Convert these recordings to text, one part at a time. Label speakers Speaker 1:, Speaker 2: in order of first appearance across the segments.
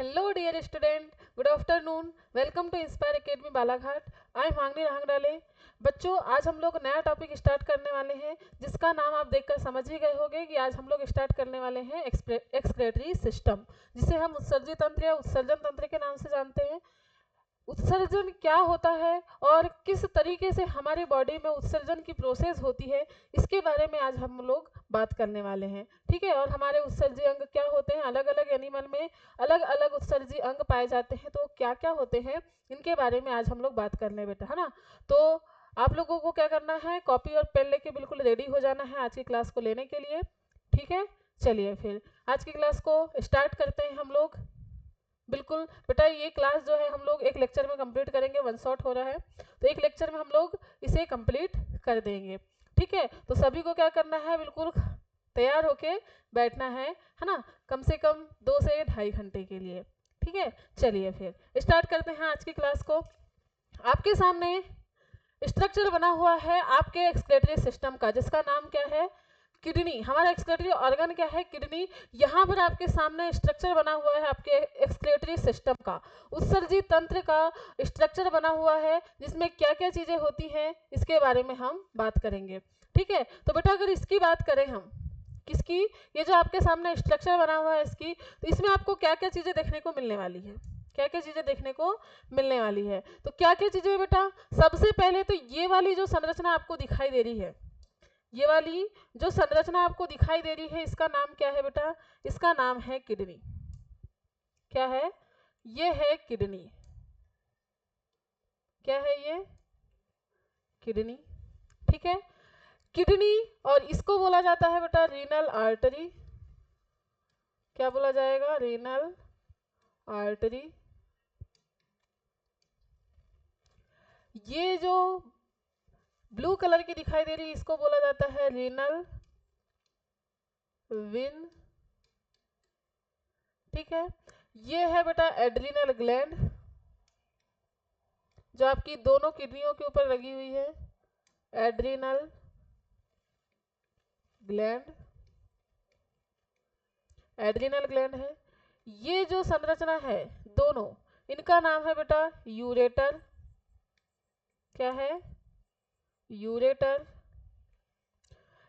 Speaker 1: Hello dear student, good afternoon. Welcome to Inspire Academy Balaghat. I am मांगनी रांगडाले. बच्चों आज हम लोग नया टॉपिक स्टार्ट करने वाले हैं जिसका नाम आप देखकर समझ ही गए होंगे कि आज हम लोग स्टार्ट करने वाले हैं एक्सक्रेटरी सिस्टम, जिसे हम उत्सर्जी तंत्र या उत्सर्जन तंत्र के नाम से जानते हैं. उत्सर्जन क्या होता है और किस तरीके से हमारी बॉडी में उत्सर्जन की प्रोसेस होती है, इसके बारे में आज हम लोग बात करने वाले हैं. ठीक है. और हमारे उत्सर्जी अंग क्या होते हैं, अलग अलग एनिमल में अलग अलग उत्सर्जी अंग पाए जाते हैं, तो क्या क्या होते हैं इनके बारे में आज हम लोग बात करने बेटा, है ना. तो आप लोगों को क्या करना है, कॉपी और पेन लेके बिल्कुल रेडी हो जाना है आज की क्लास को लेने के लिए. ठीक है. चलिए फिर आज की क्लास को स्टार्ट करते हैं हम लोग. बिल्कुल बेटा, ये क्लास जो है हम लोग एक लेक्चर में कंप्लीट करेंगे, वन शॉट हो रहा है तो एक लेक्चर में हम लोग इसे कंप्लीट कर देंगे. ठीक है. तो सभी को क्या करना है, बिल्कुल तैयार होके बैठना है ना, कम से कम 2 से 2.5 घंटे के लिए. ठीक है. चलिए फिर स्टार्ट करते हैं आज की क्लास को. आपके सामने स्ट्रक्चर बना हुआ है आपके एक्सक्रेटरी सिस्टम का, जिसका नाम क्या है, किडनी. हमारा एक्सक्रेटरी ऑर्गन क्या है, किडनी. यहाँ पर आपके सामने स्ट्रक्चर बना हुआ है आपके एक्सक्रेटरी सिस्टम का, उत्सर्जी तंत्र का स्ट्रक्चर बना हुआ है, जिसमें क्या क्या चीजें होती हैं इसके बारे में हम बात करेंगे. ठीक है. तो बेटा अगर इसकी बात करें हम, किसकी, ये जो आपके सामने स्ट्रक्चर बना हुआ है इसकी, तो इसमें आपको क्या क्या चीजें देखने को मिलने वाली है, क्या क्या चीजें देखने को मिलने वाली है. तो क्या क्या चीजें बेटा, सबसे पहले तो ये वाली जो संरचना आपको दिखाई दे रही है, ये वाली जो संरचना आपको दिखाई दे रही है, इसका नाम क्या है बेटा, इसका नाम है किडनी. क्या है, ये है किडनी. क्या है ये, किडनी. ठीक है. किडनी, और इसको बोला जाता है बेटा रीनल आर्टरी. क्या बोला जाएगा, रीनल आर्टरी. ये जो ब्लू कलर की दिखाई दे रही है इसको बोला जाता है रीनल विन. ठीक है. ये है बेटा एड्रिनल ग्लैंड, जो आपकी दोनों किडनियों के ऊपर लगी हुई है, एड्रिनल ग्लैंड. एड्रिनल ग्लैंड है. ये जो संरचना है दोनों, इनका नाम है बेटा यूरेटर. क्या है, यूरेटर.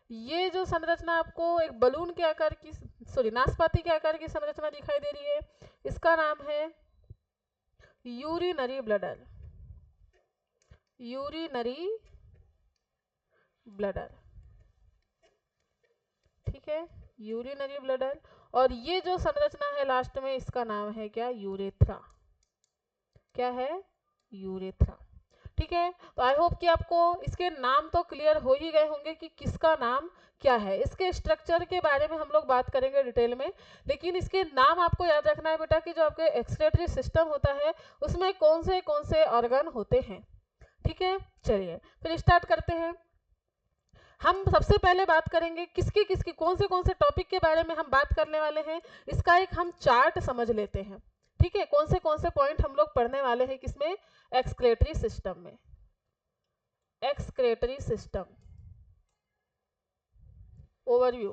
Speaker 1: ये जो संरचना आपको एक बलून के आकार की, सॉरी नाशपाती के आकार की संरचना दिखाई दे रही है, इसका नाम है यूरिनरी ब्लडर. Urinary bladder. ठीक है. Urinary bladder. और ये जो संरचना है लास्ट में, इसका नाम है क्या, यूरेथ्रा. क्या है, यूरेथ्रा. ठीक है. तो आई होप कि आपको इसके नाम तो क्लियर हो ही गए होंगे कि किसका नाम क्या है. इसके स्ट्रक्चर के बारे में हम लोग बात करेंगे डिटेल में, लेकिन इसके नाम आपको याद रखना है बेटा कि जो आपके एक्सक्रेटरी सिस्टम होता है उसमें कौन से ऑर्गन होते हैं. ठीक है. चलिए फिर स्टार्ट करते हैं. हम सबसे पहले बात करेंगे किसकी किसकी कौन से टॉपिक के बारे में हम बात करने वाले हैं, इसका एक हम चार्ट समझ लेते हैं. ठीक है. कौन से पॉइंट हम लोग पढ़ने वाले हैं किसमें, एक्सक्रेटरी सिस्टम में. Excretory system overview.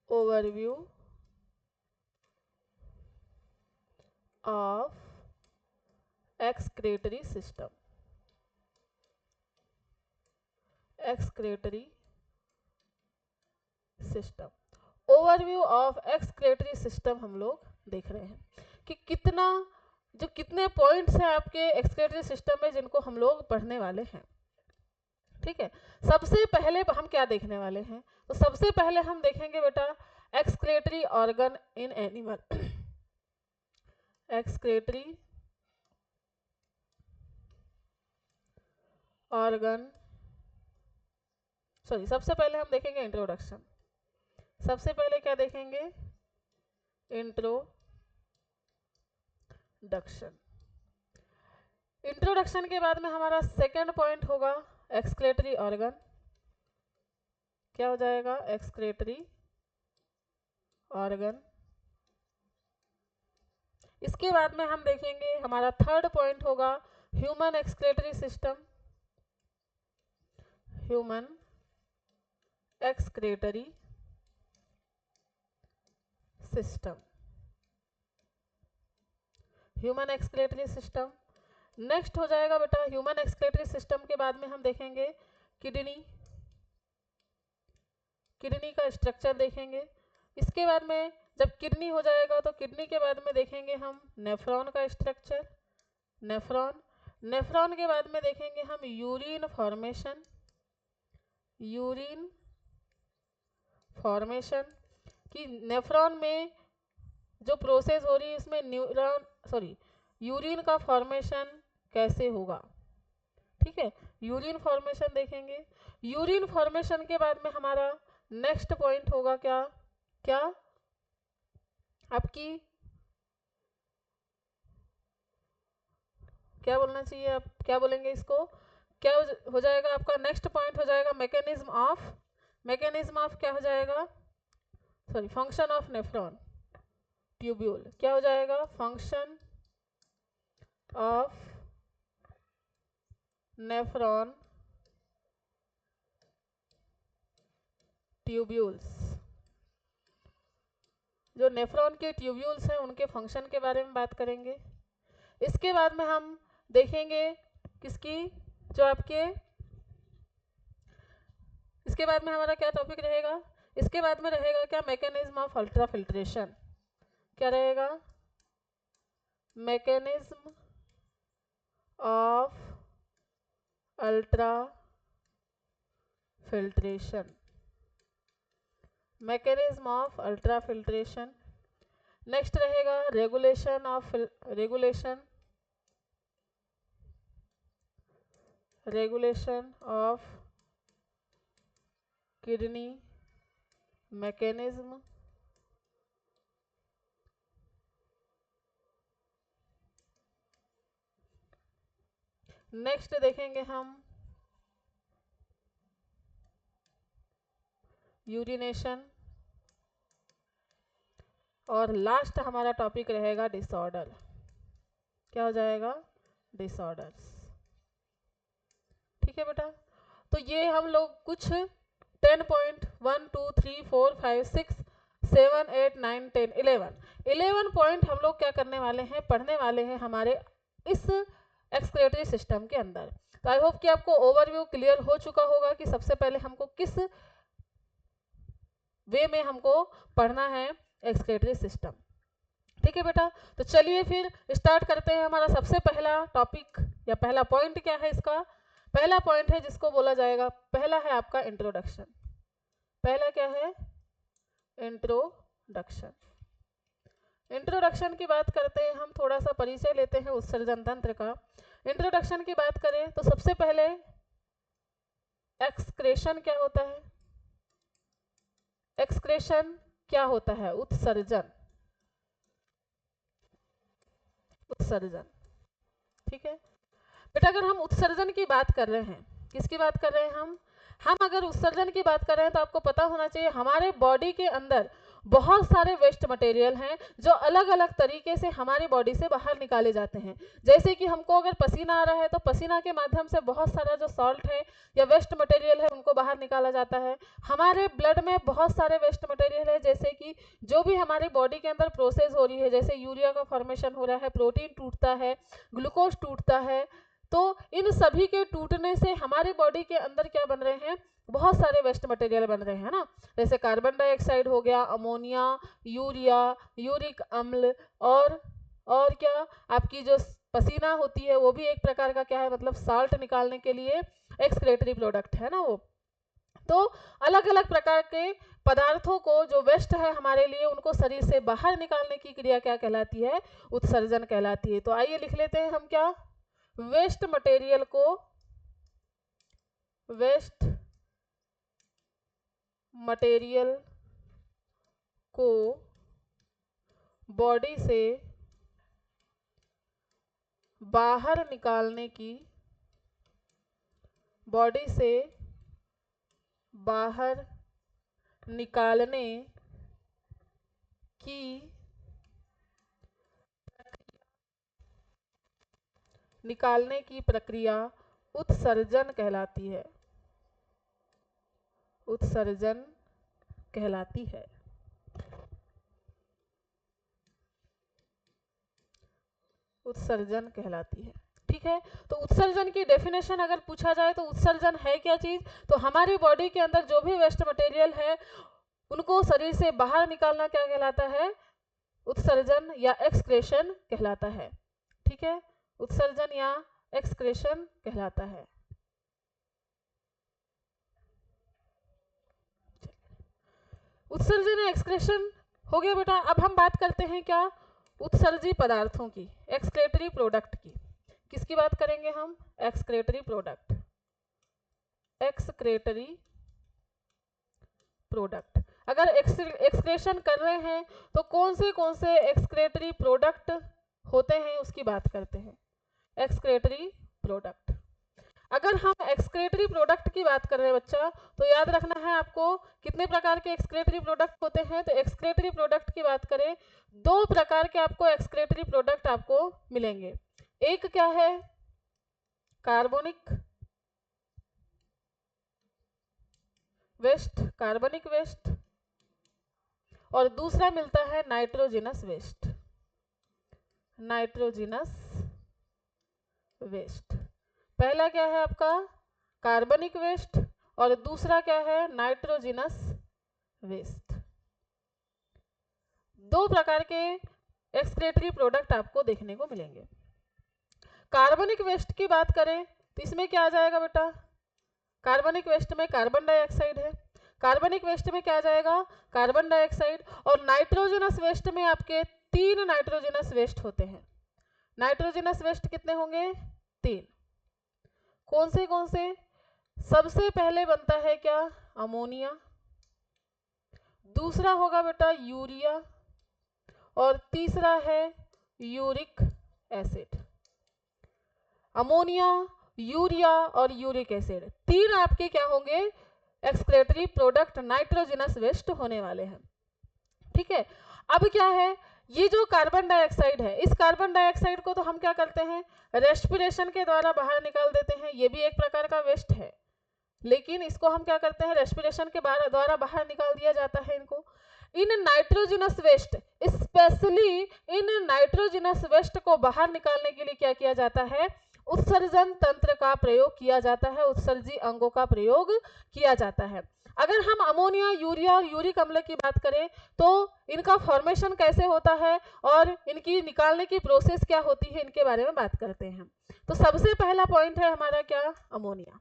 Speaker 1: Overview of excretory system. Excretory system. Overview of excretory system हम लोग देख रहे हैं कि कितने पॉइंट्स हैं आपके एक्सक्रेटरी सिस्टम में जिनको हम लोग पढ़ने वाले हैं. ठीक है. सबसे पहले हम क्या देखने वाले हैं, तो सबसे पहले हम देखेंगे बेटा excretory organ in animal. Excretory organ, sorry सबसे पहले हम देखेंगे इंट्रोडक्शन. सबसे पहले क्या देखेंगे, इंट्रोडक्शन. इंट्रोडक्शन के बाद में हमारा सेकंड पॉइंट होगा एक्सक्रेटरी ऑर्गन. क्या हो जाएगा, एक्सक्रेटरी ऑर्गन. इसके बाद में हम देखेंगे हमारा थर्ड पॉइंट होगा human excretory system. Human excretory system. Human excretory system. Next हो जाएगा बेटा ह्यूमन एक्सक्रेटरी सिस्टम के बाद में हम देखेंगे किडनी, किडनी का स्ट्रक्चर देखेंगे। इसके बाद में जब किडनी हो जाएगा तो किडनी के बाद में देखेंगे हम नेफ्रॉन का स्ट्रक्चर, नेफ्रॉन। नेफ्रॉन के बाद में देखेंगे हम यूरिन फॉर्मेशन, यूरिन फॉर्मेशन कि नेफ्रॉन में जो प्रोसेस हो रही है इसमें यूरिन का फॉर्मेशन कैसे होगा, ठीक है। यूरिन फॉर्मेशन देखेंगे। यूरिन फॉर्मेशन के बाद में हमारा नेक्स्ट पॉइंट होगा क्या, क्या आपकी क्या बोलना चाहिए, आप क्या बोलेंगे इसको, क्या हो जाएगा आपका नेक्स्ट पॉइंट हो जाएगा मैकेनिज्म ऑफ क्या हो जाएगा, sorry function of nephron tubule. क्या हो जाएगा, फंक्शन ऑफ नेफ्रॉन ट्यूब्यूल्स। जो नेफ्रॉन के ट्यूब्यूल्स हैं उनके फंक्शन के बारे में बात करेंगे। इसके बाद में हम देखेंगे किसकी, जो आपके इसके बाद में हमारा क्या टॉपिक रहेगा, इसके बाद में रहेगा क्या मैकेनिज्म ऑफ अल्ट्रा फिल्ट्रेशन। क्या रहेगा, mechanism of ultra filtration, mechanism of ultra filtration. Next रहेगा regulation of regulation of kidney mechanism. Next देखेंगे हम यूरिनेशन और लास्ट हमारा टॉपिक रहेगा डिसऑर्डर। क्या हो जाएगा, डिसऑर्डर्स, ठीक है बेटा। तो ये हम लोग कुछ 10.1 2 3 4 5 6 7 8 9 10 11 पॉइंट हम लोग क्या करने वाले हैं, पढ़ने वाले हैं हमारे इस एक्सक्रेटरी सिस्टम के अंदर। तो आई होप कि आपको ओवरव्यू क्लियर हो चुका होगा कि सबसे पहले हमको किस वे में हमको पढ़ना है एक्सक्रेटरी सिस्टम, ठीक है बेटा। तो चलिए फिर स्टार्ट करते हैं। हमारा सबसे पहला टॉपिक या पहला पॉइंट क्या है, इसका पहला पॉइंट है जिसको बोला जाएगा, पहला है आपका इंट्रोडक्शन। पहला क्या है, इंट्रोडक्शन। इंट्रोडक्शन की बात करते हैं हम, थोड़ा सा परिचय लेते हैं उत्सर्जन तंत्र का। इंट्रोडक्शन की बात करें तो सबसे पहले एक्सक्रेशन क्या होता है, एक्सक्रेशन क्या होता है, उत्सर्जन, उत्सर्जन, ठीक है बेटा। अगर हम उत्सर्जन की बात कर रहे हैं, किसकी बात कर रहे हैं हम अगर उत्सर्जन की बात कर रहे हैं तो आपको पता होना चाहिए हमारे बॉडी के अंदर बहुत सारे वेस्ट मटेरियल हैं जो अलग अलग तरीके से हमारी बॉडी से बाहर निकाले जाते हैं। जैसे कि हमको अगर पसीना आ रहा है तो पसीना के माध्यम से बहुत सारा जो सॉल्ट है या वेस्ट मटेरियल है उनको बाहर निकाला जाता है। हमारे ब्लड में बहुत सारे वेस्ट मटेरियल है, जैसे कि जो भी हमारे बॉडी के अंदर प्रोसेस हो रही है, जैसे यूरिया का फॉर्मेशन हो रहा है, प्रोटीन टूटता है, ग्लूकोज टूटता है, तो इन सभी के टूटने से हमारी बॉडी के अंदर क्या बन रहे हैं, बहुत सारे वेस्ट मटेरियल बन रहे हैं ना। जैसे कार्बन डाइऑक्साइड हो गया, अमोनिया, यूरिया, यूरिक अम्ल और क्या आपकी जो पसीना होती है वो भी एक प्रकार का क्या है, मतलब साल्ट निकालने के लिए एक्सक्रेटरी प्रोडक्ट है ना वो। तो अलग अलग प्रकार के पदार्थों को जो वेस्ट है हमारे लिए उनको शरीर से बाहर निकालने की क्रिया क्या कहलाती है, उत्सर्जन कहलाती है। तो आइए लिख लेते हैं हम क्या, वेस्ट मटेरियल को, वेस्ट मटेरियल को बॉडी से बाहर निकालने की, बॉडी से बाहर निकालने की प्रक्रिया उत्सर्जन कहलाती है, उत्सर्जन कहलाती है। उत्सर्जन कहलाती है। ठीक है, तो उत्सर्जन की डेफिनेशन अगर पूछा जाए तो उत्सर्जन है क्या चीज, तो हमारी बॉडी के अंदर जो भी वेस्ट मटेरियल है उनको शरीर से बाहर निकालना क्या कहलाता है, उत्सर्जन या एक्सक्रेशन कहलाता है। ठीक है, उत्सर्जन या एक्सक्रेशन कहलाता है। उत्सर्जन या एक्सक्रेशन हो गया बेटा। अब हम बात करते हैं क्या, उत्सर्जी पदार्थों की, एक्सक्रेटरी प्रोडक्ट की। किसकी बात करेंगे हम, एक्सक्रेटरी प्रोडक्ट। एक्सक्रेटरी प्रोडक्ट, अगर एक्सक्रेशन कर रहे हैं तो कौन से एक्सक्रेटरी प्रोडक्ट होते हैं उसकी बात करते हैं। एक्सक्रेटरी प्रोडक्ट, अगर हम एक्सक्रेटरी प्रोडक्ट की बात कर रहे हैं बच्चा, तो याद रखना है आपको कितने प्रकार के एक्सक्रेटरी प्रोडक्ट होते हैं। तो एक्सक्रेटरी प्रोडक्ट की बात करें, दो प्रकार के आपको एक्सक्रेटरी प्रोडक्ट आपको मिलेंगे। एक क्या है, कार्बोनिक वेस्ट, कार्बनिक वेस्ट, और दूसरा मिलता है नाइट्रोजिनस वेस्ट, नाइट्रोजिनस वेस्ट। पहला क्या है आपका कार्बनिक वेस्ट और दूसरा क्या है नाइट्रोजिनस वेस्ट। दो प्रकार के एक्सक्रेटरी प्रोडक्ट आपको देखने को मिलेंगे। कार्बनिक वेस्ट की बात करें तो इसमें क्या आ जाएगा बेटा, कार्बनिक वेस्ट में कार्बन डाइऑक्साइड है, कार्बनिक वेस्ट में क्या आ जाएगा, कार्बन डाइऑक्साइड। और नाइट्रोजनस वेस्ट में आपके 3 नाइट्रोजनस वेस्ट होते हैं। नाइट्रोजनस वेस्ट कितने होंगे, 3। कौन से, सबसे पहले बनता है क्या, अमोनिया, दूसरा होगा बेटा यूरिया, और तीसरा है यूरिक एसिड। अमोनिया, यूरिया और यूरिक एसिड, 3 आपके क्या होंगे, एक्सक्रेटरी प्रोडक्ट नाइट्रोजनस वेस्ट होने वाले हैं। ठीक है, अब क्या है, ये जो कार्बन डाइऑक्साइड है, इस कार्बन डाइऑक्साइड को तो हम क्या करते हैं, रेस्पिरेशन के द्वारा बाहर निकाल देते हैं। ये भी एक प्रकार का वेस्ट है, लेकिन इसको हम क्या करते हैं, रेस्पिरेशन के द्वारा बाहर निकाल दिया जाता है इनको। इन नाइट्रोजनस वेस्ट, स्पेशली इन नाइट्रोजनस वेस्ट को बाहर निकालने के लिए क्या किया जाता है, उत्सर्जन तंत्र का प्रयोग किया जाता है, उत्सर्जी अंगों का प्रयोग किया जाता है। अगर हम अमोनिया, यूरिया और यूरिक अम्ल की बात करें तो इनका फॉर्मेशन कैसे होता है और इनकी निकालने की प्रोसेस क्या होती है, इनके बारे में बात करते हैं। तो सबसे पहला पॉइंट है हमारा क्या, अमोनिया।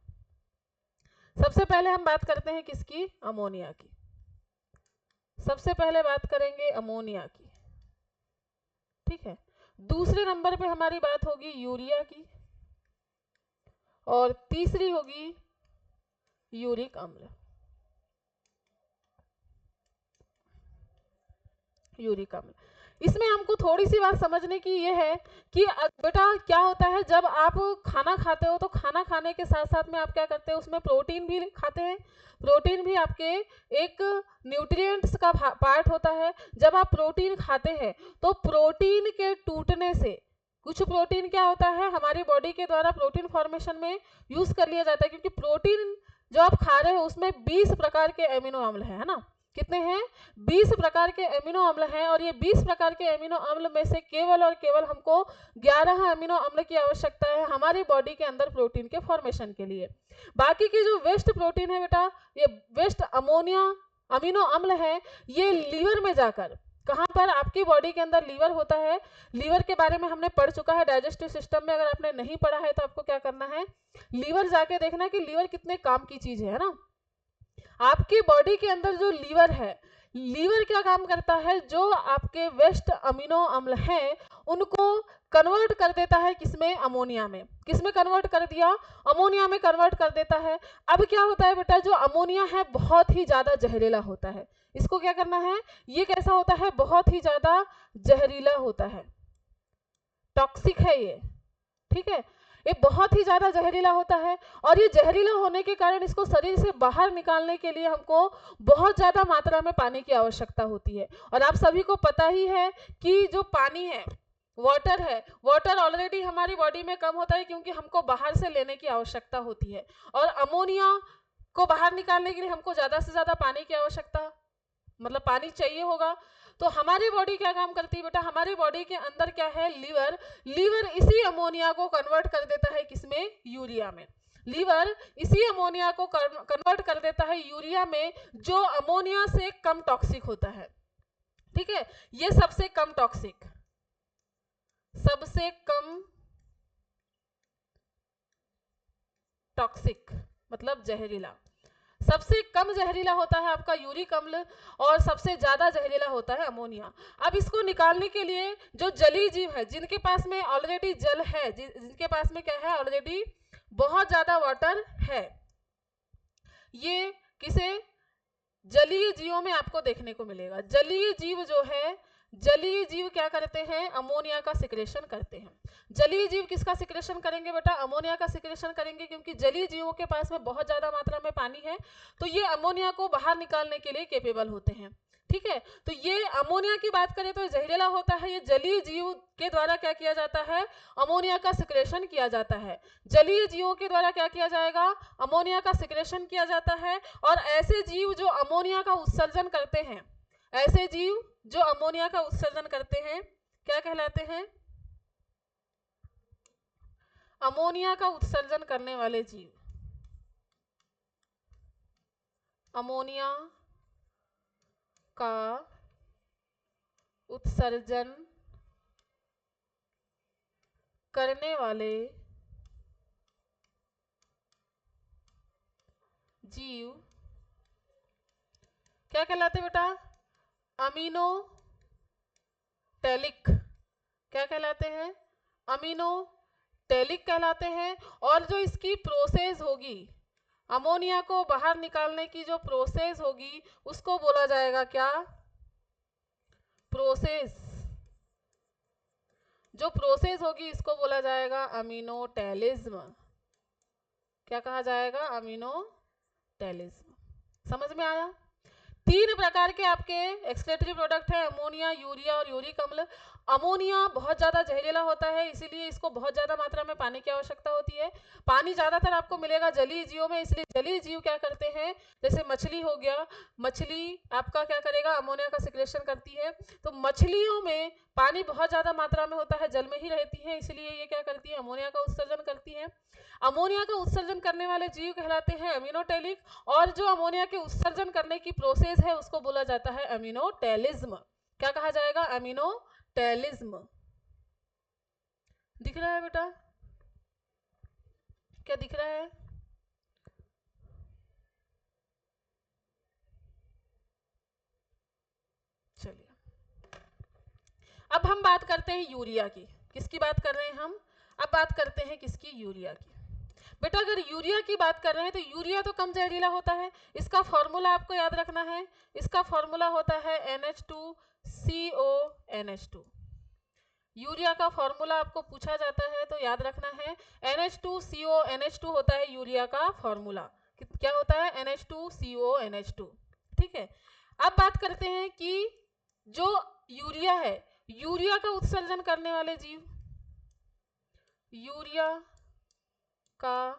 Speaker 1: सबसे पहले हम बात करते हैं किसकी, अमोनिया की। सबसे पहले बात करेंगे अमोनिया की। ठीक है, दूसरे नंबर पे हमारी बात होगी यूरिया की, और तीसरी होगी यूरिक अम्ल। यूरिक अम्ल, इसमें हमको थोड़ी सी बात समझने की ये है कि बेटा क्या होता है, जब आप खाना खाते हो तो खाना खाने के साथ साथ में आप क्या करते हो, उसमें प्रोटीन भी खाते हैं। प्रोटीन भी आपके एक न्यूट्रिएंट्स का पार्ट होता है। जब आप प्रोटीन खाते हैं तो प्रोटीन के टूटने से, कुछ प्रोटीन क्या होता है हमारी बॉडी के द्वारा प्रोटीन फॉर्मेशन में यूज कर लिया जाता है, क्योंकि प्रोटीन जो आप खा रहे हो उसमें 20 प्रकार के एमिनो अम्ल है ना, कितने हैं, 20 प्रकार के एमिनो अम्ल हैं। और ये 20 प्रकार के एमिनो अम्ल में से केवल और केवल हमको 11 एमिनो अम्ल की आवश्यकता है हमारी बॉडी के अंदर प्रोटीन के फॉर्मेशन के लिए। बाकी की जो वेस्ट प्रोटीन है बेटा, ये वेस्ट अमोनिया अमीनो अम्ल है, ये लीवर में जाकर, कहाँ पर, आपकी बॉडी के अंदर लीवर होता है। लीवर के बारे में हमने पढ़ चुका है डाइजेस्टिव सिस्टम में। अगर आपने नहीं पढ़ा है तो आपको क्या करना है, लीवर जाके देखना कि लीवर कितने काम की चीज है ना। आपकी बॉडी के अंदर जो लीवर है, लीवर क्या काम करता है, जो आपके वेस्ट अमीनो अम्ल हैं उनको कन्वर्ट कर देता है किसमें, अमोनिया में। किसमें कन्वर्ट कर दिया, अमोनिया में कन्वर्ट कर देता है। अब क्या होता है बेटा, जो अमोनिया है बहुत ही ज्यादा जहरीला होता है। इसको क्या करना है, ये कैसा होता है, बहुत ही ज्यादा जहरीला होता है, टॉक्सिक है ये। ठीक है, ये बहुत ही ज्यादा जहरीला होता है, और ये जहरीला होने के कारण इसको शरीर से बाहर निकालने के लिए हमको बहुत ज्यादा मात्रा में पानी की आवश्यकता होती है। और आप सभी को पता ही है कि जो पानी है, वाटर है, वाटर ऑलरेडी हमारी बॉडी में कम होता है क्योंकि हमको बाहर से लेने की आवश्यकता होती है। और अमोनिया को बाहर निकालने के लिए हमको ज्यादा से ज्यादा पानी की आवश्यकता, मतलब पानी चाहिए होगा। तो हमारी बॉडी क्या काम करती है बेटा, हमारी बॉडी के अंदर क्या है, लीवर। लीवर इसी अमोनिया को कन्वर्ट कर देता है किसमें, यूरिया में। लीवर इसी अमोनिया को कन्वर्ट कर देता है यूरिया में, जो अमोनिया से कम टॉक्सिक होता है। ठीक है, ये सबसे कम टॉक्सिक, सबसे कम टॉक्सिक मतलब जहरीला, सबसे कम जहरीला होता है आपका यूरिक अम्ल और सबसे ज्यादा जहरीला होता है अमोनिया। अब इसको निकालने के लिए जो जलीय जीव है, जिनके पास में ऑलरेडी जल है, जिनके पास में क्या है, ऑलरेडी बहुत ज्यादा वाटर है, ये किसे, जलीय जीवों में आपको देखने को मिलेगा। जलीय जीव जो है, जलीय जीव क्या करते हैं, अमोनिया का सिक्रेशन करते हैं। जलीय जीव किसका सिक्रेशन करेंगे बेटा, अमोनिया का सिक्रेशन करेंगे, क्योंकि जलीय जीवों के पास में बहुत ज्यादा मात्रा में पानी है, तो ये अमोनिया को बाहर निकालने के लिए कैपेबल होते हैं। ठीक है, तो ये अमोनिया की बात करें तो जहरीला होता है, ये जलीय जीव के द्वारा क्या किया जाता है, अमोनिया का सिक्रेशन किया जाता है। जलीय जीवों के द्वारा क्या किया जाएगा, अमोनिया का सिक्रेशन किया जाता है। और ऐसे जीव जो अमोनिया का उत्सर्जन करते हैं, ऐसे जीव जो अमोनिया का उत्सर्जन करते हैं क्या कहलाते हैं, अमोनिया का उत्सर्जन करने वाले जीव, अमोनिया का उत्सर्जन करने वाले जीव क्या कहलाते बेटा, अमीनो टैलिक। क्या कहलाते हैं, अमीनो टैलिक कहलाते हैं। और जो इसकी प्रोसेस होगी, अमोनिया को बाहर निकालने की जो प्रोसेस होगी, उसको बोला जाएगा क्या, प्रोसेस। जो प्रोसेस होगी इसको बोला जाएगा अमीनोटैलिज्म। क्या कहा जाएगा, अमीनोटैलिज्म। समझ में आया। 3 प्रकार के आपके एक्सक्रीटरी प्रोडक्ट है, अमोनिया, यूरिया और यूरिक अम्ल। अमोनिया बहुत ज्यादा जहरीला होता है, इसीलिए इसको बहुत ज्यादा मात्रा में पानी की आवश्यकता होती है। पानी ज्यादातर आपको मिलेगा जलीय जीवों में, इसलिए जलीय जीव क्या करते हैं, जैसे मछली हो गया, मछली आपका क्या करेगा, अमोनिया का सिक्रेशन करती है। तो मछलियों में पानी बहुत ज्यादा मात्रा में होता है, जल में ही रहती है, इसलिए ये क्या करती है, अमोनिया का उत्सर्जन करती है। अमोनिया का उत्सर्जन करने वाले जीव कहलाते हैं अमीनोटैलिक, और जो अमोनिया के उत्सर्जन करने की प्रोसेस है उसको बोला जाता है अमीनोटैलिज्म। क्या कहा जाएगा, अमीनोटैलिज्म। दिख रहा है बेटा, क्या दिख रहा है, चलिए अब हम बात करते हैं यूरिया की। किसकी बात कर रहे हैं हम, अब बात करते हैं किसकी, यूरिया की। बेटा अगर यूरिया की बात कर रहे हैं तो यूरिया तो कम जहरीला होता है। इसका फॉर्मूला आपको याद रखना है, इसका फॉर्मूला होता है NH2CONH2। यूरिया का फॉर्मूला आपको पूछा जाता है तो याद रखना है, NH2CONH2 होता है यूरिया का फॉर्मूला। क्या होता है, NH2CONH2। ठीक है, अब बात करते हैं कि जो यूरिया है, यूरिया का उत्सर्जन करने वाले जीव, यूरिया का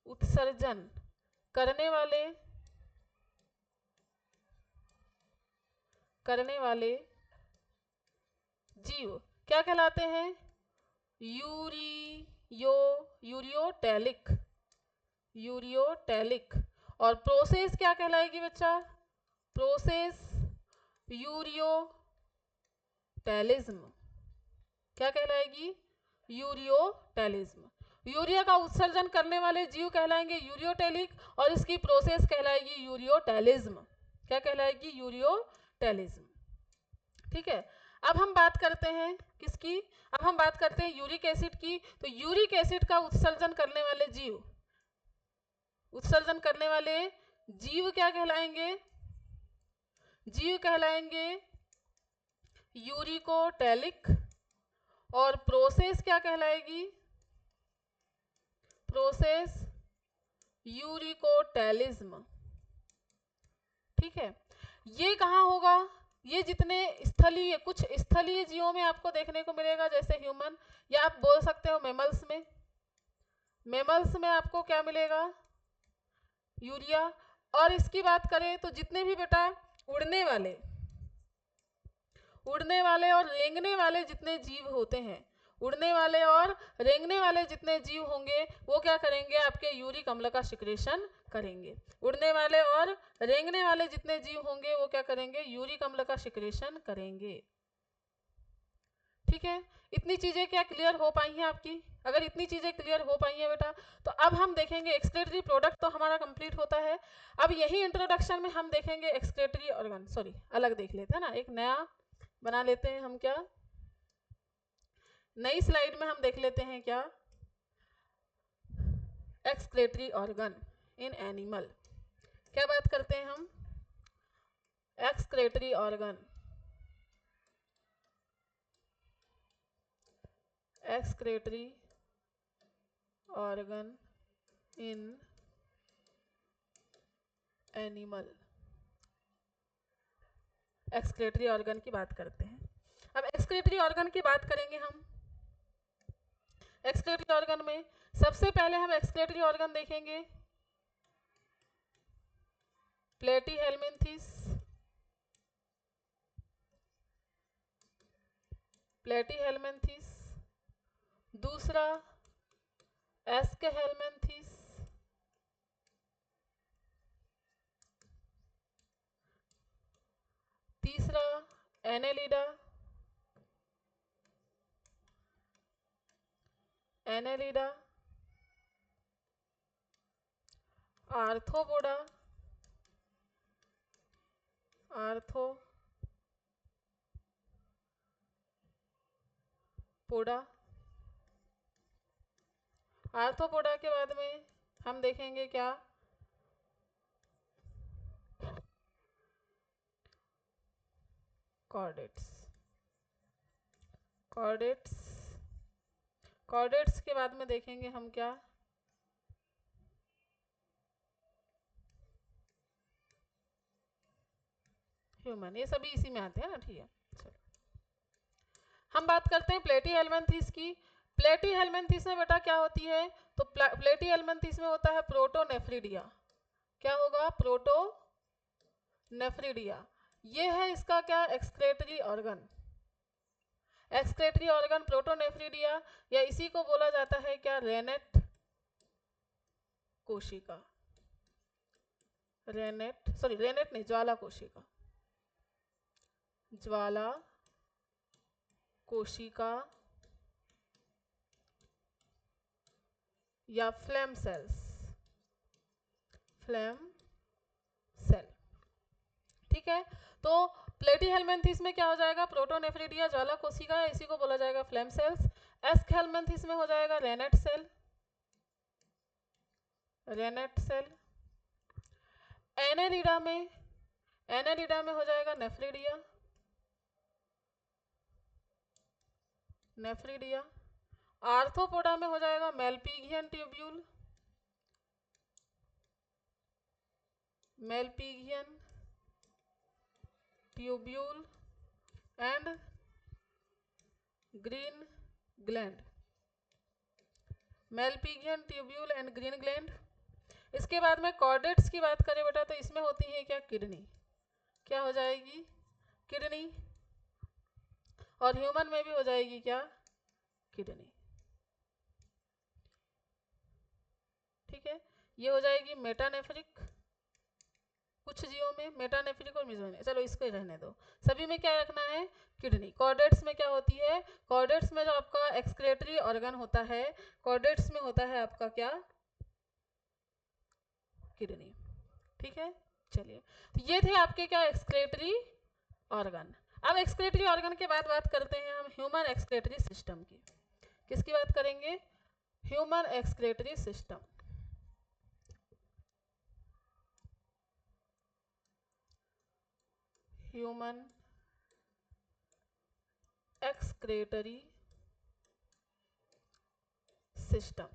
Speaker 1: उत्सर्जन करने वाले जीव क्या कहलाते हैं, यूरियोटैलिक। और प्रोसेस क्या कहलाएगी बच्चा, प्रोसेस यूरियोटैलिज्म। क्या कहलाएगी, यूरियोटैलिज्म। यूरिया का उत्सर्जन करने वाले जीव कहलाएंगे यूरियोटैलिक, और इसकी प्रोसेस कहलाएगी यूरियोटैलिज्म। क्या कहलाएगी, यूरियोटैलिज्म। ठीक है, अब हम बात करते हैं किसकी, अब हम बात करते हैं यूरिक एसिड की। तो यूरिक एसिड का उत्सर्जन करने वाले जीव क्या कहलाएंगे, जीव कहलाएंगे यूरिकोटैलिक, और प्रोसेस क्या कहलाएगी, प्रोसेस यूरिकोटैलिज्म। ठीक है, ये कहाँ होगा, ये जितने स्थलीय, कुछ स्थलीय जीवों में आपको देखने को मिलेगा, जैसे ह्यूमन, या आप बोल सकते हो मेमल्स में। मेमल्स में आपको क्या मिलेगा, यूरिया। और इसकी बात करें तो जितने भी बेटा उड़ने वाले उड़ने वाले और रेंगने वाले जितने जीव होते हैं, उड़ने वाले और रेंगने वाले जितने जीव होंगे वो क्या करेंगे, आपके यूरिक अम्ल का सिक्रेशन करेंगे। उड़ने वाले और रेंगने वाले जितने जीव होंगे वो क्या करेंगे, यूरिक अम्ल का सिक्रेशन करेंगे। ठीक है, इतनी चीजें क्या क्लियर हो पाई हैं आपकी? अगर इतनी चीजें क्लियर हो पाई हैं बेटा, तो अब हम देखेंगे एक्सक्रीटरी प्रोडक्ट तो हमारा कंप्लीट होता है। अब यही इंट्रोडक्शन में हम देखेंगे एक्सक्रीटरी ऑर्गन, सॉरी अलग देख लेते हैं ना, एक नया बना लेते हैं हम। क्या नई स्लाइड में हम देख लेते हैं क्या, एक्सक्रीटरी ऑर्गन इन एनिमल। क्या बात करते हैं हम, excretory organ, excretory organ in animal. Excretory organ की बात करते हैं। अब एक्सक्रीटरी ऑर्गन की बात करेंगे हम। एक्सक्रीटरी ऑर्गन में सबसे पहले हम एक्सक्रीटरी ऑर्गन देखेंगे प्लेटीहेल्मिन्थेस, प्लेटीहेल्मिन्थेस, दूसरा एस्केहेल्मिन्थेस, तीसरा Annelida, Annelida, arthropoda, arthropoda, arthropoda के बाद में हम देखेंगे क्या, कॉर्डेट्स, कॉर्डेट्स, कॉर्डेट्स के बाद में देखेंगे हम क्या, ह्यूमन। ये सभी इसी में आते हैं ना, ठीक है। चलो हम बात करते हैं प्लेटीहेल्मिन्थेस की। प्लेटीहेल्मिन्थेस में बेटा क्या होती है, तो प्लेटीहेल्मिन्थेस में होता है प्रोटोनेफ्रिडिया। क्या होगा, प्रोटोनेफ्रिडिया। ये है इसका क्या, excretory organ. Excretory organ protonephridia, या इसी को बोला जाता है क्या, रेनेट कोशिका। रेनेट, सॉरी रेनेट नहीं, ज्वाला कोशिका, ज्वाला कोशिका या फ्लेम सेल्स, फ्लेम सेल। ठीक है, तो प्लेटीहेल्मिन्थेस में क्या हो जाएगा, प्रोटोनेफ्रिडिया, ज्वाला कोशिका, इसी को बोला जाएगा फ्लेम सेल्स। एस्केहेल्मिन्थेस में हो जाएगा renette cell, renette cell. Annelida में, एनेलिडा में हो जाएगा नेफ्रिडिया, नेफ्रिडिया। आर्थ्रोपोडा में हो जाएगा Malpighian tubule, Malpighian tubule and green gland, Malpighian tubule and green gland. इसके बाद में कॉर्डेट्स की बात करें बेटा, तो इसमें होती है क्या, किडनी। क्या हो जाएगी, किडनी। और ह्यूमन में भी हो जाएगी क्या, किडनी। ठीक है, ये हो जाएगी मेटानेफ्रिक, कुछ जीवों में मेटानेफ्रिक और मिजोनेफ्रिक, चलो इसको ही रहने दो। सभी में क्या रखना है, किडनी। कॉर्डेट्स में क्या होती है, कॉर्डेट्स में जो आपका एक्सक्रीटरी ऑर्गन होता है, कॉर्डेट्स में होता है आपका क्या, किडनी। ठीक है, चलिए, तो ये थे आपके क्या, एक्सक्रीटरी ऑर्गन। अब एक्सक्रीटरी ऑर्गन के बाद बात करते हैं हम ह्यूमन एक्सक्रीटरी सिस्टम की। किसकी बात करेंगे, human excretory system. Human excretory system,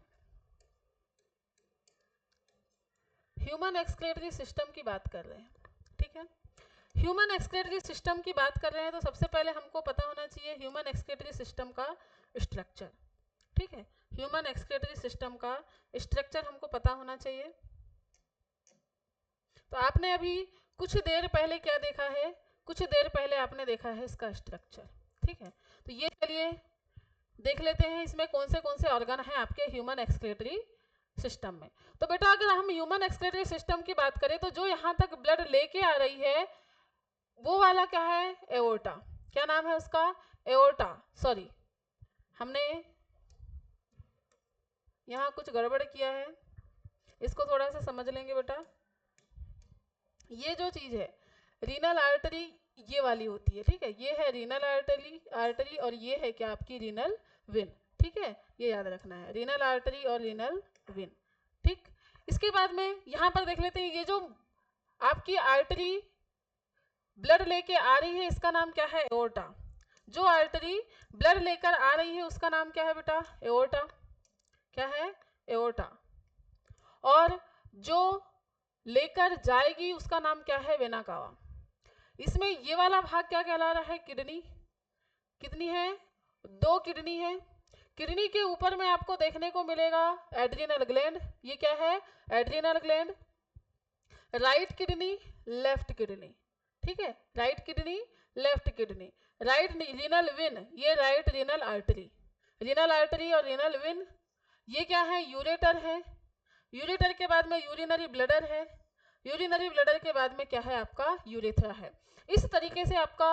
Speaker 1: human excretory system की बात कर रहे हैं। ठीक है, ह्यूमन एक्सक्रीटरी सिस्टम की बात कर रहे हैं, तो सबसे पहले हमको पता होना चाहिए ह्यूमन एक्सक्रीटरी सिस्टम का स्ट्रक्चर। ठीक है, ह्यूमन एक्सक्रीटरी सिस्टम का स्ट्रक्चर हमको पता होना चाहिए। तो आपने अभी कुछ देर पहले क्या देखा है, कुछ देर पहले आपने देखा है इसका स्ट्रक्चर। ठीक है, तो ये चलिए देख लेते हैं इसमें कौन से ऑर्गन हैं आपके ह्यूमन एक्सक्रीटरी सिस्टम में। तो बेटा अगर हम ह्यूमन एक्सक्रीटरी सिस्टम की बात करें तो जो यहाँ तक ब्लड लेके आ रही है वो वाला क्या है, एओर्टा। क्या नाम है उसका, एओर्टा। सॉरी, हमने यहाँ कुछ गड़बड़ किया है, इसको थोड़ा सा समझ लेंगे बेटा। ये जो चीज है रीनल आर्टरी ये वाली होती है, ठीक है, ये है रीनल आर्टरी और ये है क्या आपकी रीनल वेन। ठीक है, ये याद रखना है, रीनल आर्टरी और रीनल वेन। ठीक, इसके बाद में यहाँ पर देख लेते हैं ये जो आपकी आर्टरी ब्लड लेके आ रही है इसका नाम क्या है, एओर्टा। जो आर्टरी ब्लड लेकर आ रही है उसका नाम क्या है बेटा, एओर्टा। क्या है, एओर्टा। और जो लेकर जाएगी उसका नाम क्या है, वेना कावा। इसमें ये वाला भाग क्या कहला रहा है, किडनी। कितनी है, 2 किडनी है। किडनी के ऊपर में आपको देखने को मिलेगा एड्रिनल ग्लैंड। ये क्या है, adrenal gland. Right kidney, left kidney. ठीक है, right kidney, left kidney. Right renal vein, ये right renal artery. Renal artery और रीनल वेन ये क्या है, यूरेटर है। यूरेटर के बाद में यूरिनरी ब्लडर है। यूरिनरी ब्लडर के बाद में क्या है आपका, यूरेथ्रा है। इस तरीके से आपका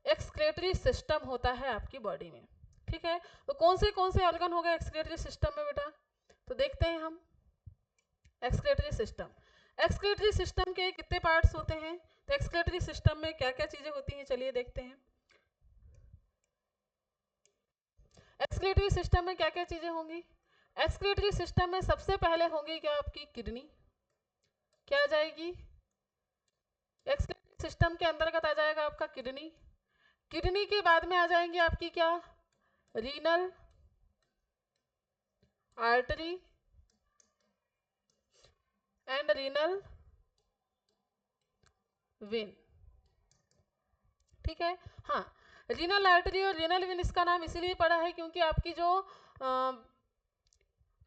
Speaker 1: एक्सक्रीटरी सिस्टम होता है आपकी बॉडी में। ठीक है, तो कौन से ऑर्गन हो गए एक्सक्रीटरी सिस्टम में बेटा, तो देखते हैं हम एक्सक्रीटरी सिस्टम। एक्सक्रीटरी सिस्टम के कितने पार्ट्स होते हैं, तो एक्सक्रीटरी सिस्टम में क्या क्या चीजें होती हैं, चलिए देखते हैं। एक्सक्रीटरी सिस्टम में क्या क्या चीजें होंगी, एक्सक्रीटरी सिस्टम में सबसे पहले होंगी क्या आपकी किडनी। क्या आ जाएगी, एक्सक्रीटरी सिस्टम के अंतर्गत आ जाएगा आपका किडनी। किडनी के बाद में आ जाएंगे आपकी क्या, renal artery and renal vein. ठीक है, हाँ, रीनल आर्टरी और रीनल वेन इसका नाम इसीलिए पड़ा है क्योंकि आपकी जो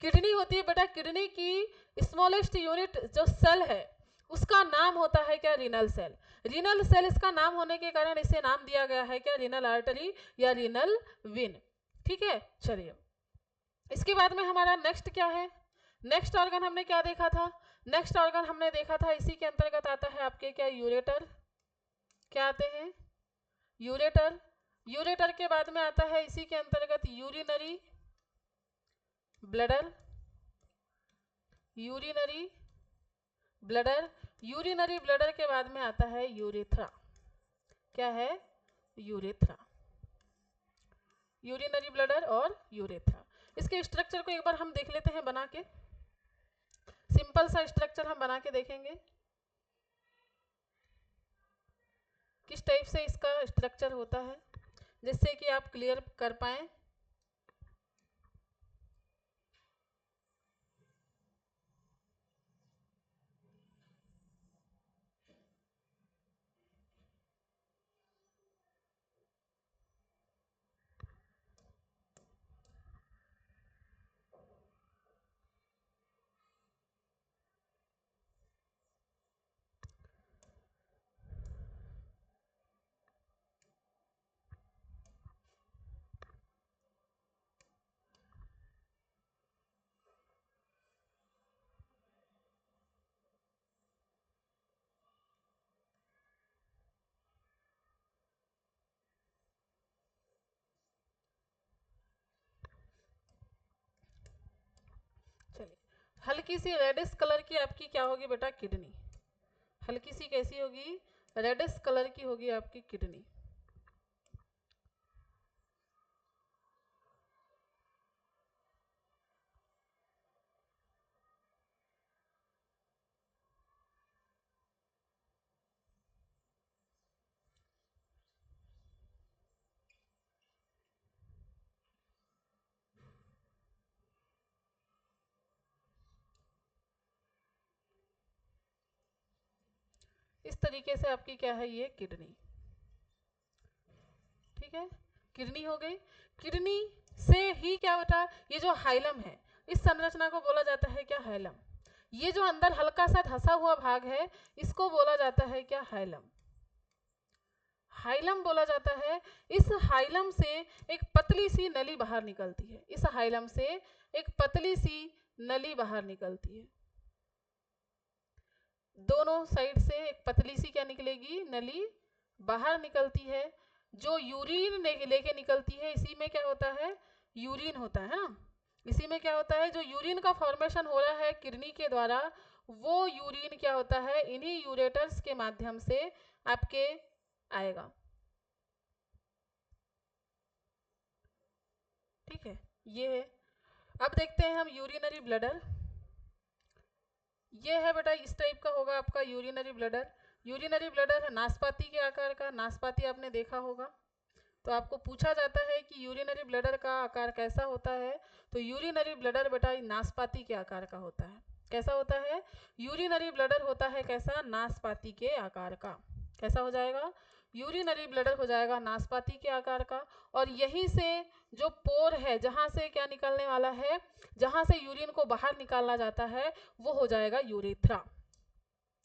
Speaker 1: किडनी होती है बेटा, किडनी की स्मॉलेस्ट यूनिट जो सेल है उसका नाम होता है क्या, रीनल सेल। रीनल सेल इसका नाम होने के कारण इसे नाम दिया गया है क्या, रीनल आर्टरी या रीनल वेन। ठीक है, चलिए इसके बाद में हमारा नेक्स्ट क्या है, नेक्स्ट ऑर्गन हमने क्या देखा था, नेक्स्ट ऑर्गन हमने देखा था इसी के अंतर्गत आता है आपके क्या, यूरेटर। क्या आते हैं, यूरेटर। यूरेटर के बाद में आता है इसी के अंतर्गत urinary bladder. Urinary bladder, urinary bladder के बाद में आता है यूरेथ्रा। क्या है, यूरेथ्रा। यूरिनरी ब्लडर और यूरेथ्रा। इसके स्ट्रक्चर को एक बार हम देख लेते हैं बना के, सिंपल सा स्ट्रक्चर हम बना के देखेंगे किस टाइप से इसका स्ट्रक्चर होता है, जिससे कि आप क्लियर कर पाएं। चलिए, हल्की सी रेडिश कलर की आपकी क्या होगी बेटा, किडनी। हल्की सी कैसी होगी, रेडिश कलर की होगी आपकी किडनी। इस तरीके से आपकी क्या है, ये किडनी। ठीक है, किडनी हो गई। किडनी से ही क्या होता है, ये जो हाइलम है इस संरचना को बोला जाता है क्या, हाइलम। ये जो अंदर हल्का सा धसा हुआ भाग है इसको बोला जाता है क्या, हाइलम। हाइलम बोला जाता है। इस हाइलम से एक पतली सी नली बाहर निकलती है, इस हाइलम से एक पतली सी नली बाहर निकलती है, दोनों साइड से एक पतली सी क्या निकलेगी, नली बाहर निकलती है, जो यूरिन लेके निकलती है। इसी में क्या होता है, यूरिन होता है ना, इसी में क्या होता है, जो यूरिन का फॉर्मेशन हो रहा है किडनी के द्वारा, वो यूरिन क्या होता है, इन्हीं यूरेटर्स के माध्यम से आपके आएगा। ठीक है, ये है। अब देखते हैं हम यूरिनरी ब्लडर। ये है बेटा, इस टाइप का होगा आपका यूरिनरी ब्लडर। यूरिनरी ब्लडर है नाशपाती के आकार का, नाशपाती आपने देखा होगा। तो आपको पूछा जाता है कि यूरिनरी ब्लडर का आकार कैसा होता है, तो यूरिनरी ब्लडर बेटा नाशपाती के आकार का होता है। कैसा होता है, यूरिनरी ब्लडर होता है कैसा, नाशपाती के आकार का। कैसा हो जाएगा, यूरिनरी ब्लडर हो जाएगा नाशपाती के आकार का। और यहीं से जो पोर है, जहाँ से क्या निकलने वाला है, जहाँ से यूरिन को बाहर निकाला जाता है, वो हो जाएगा यूरेथ्रा।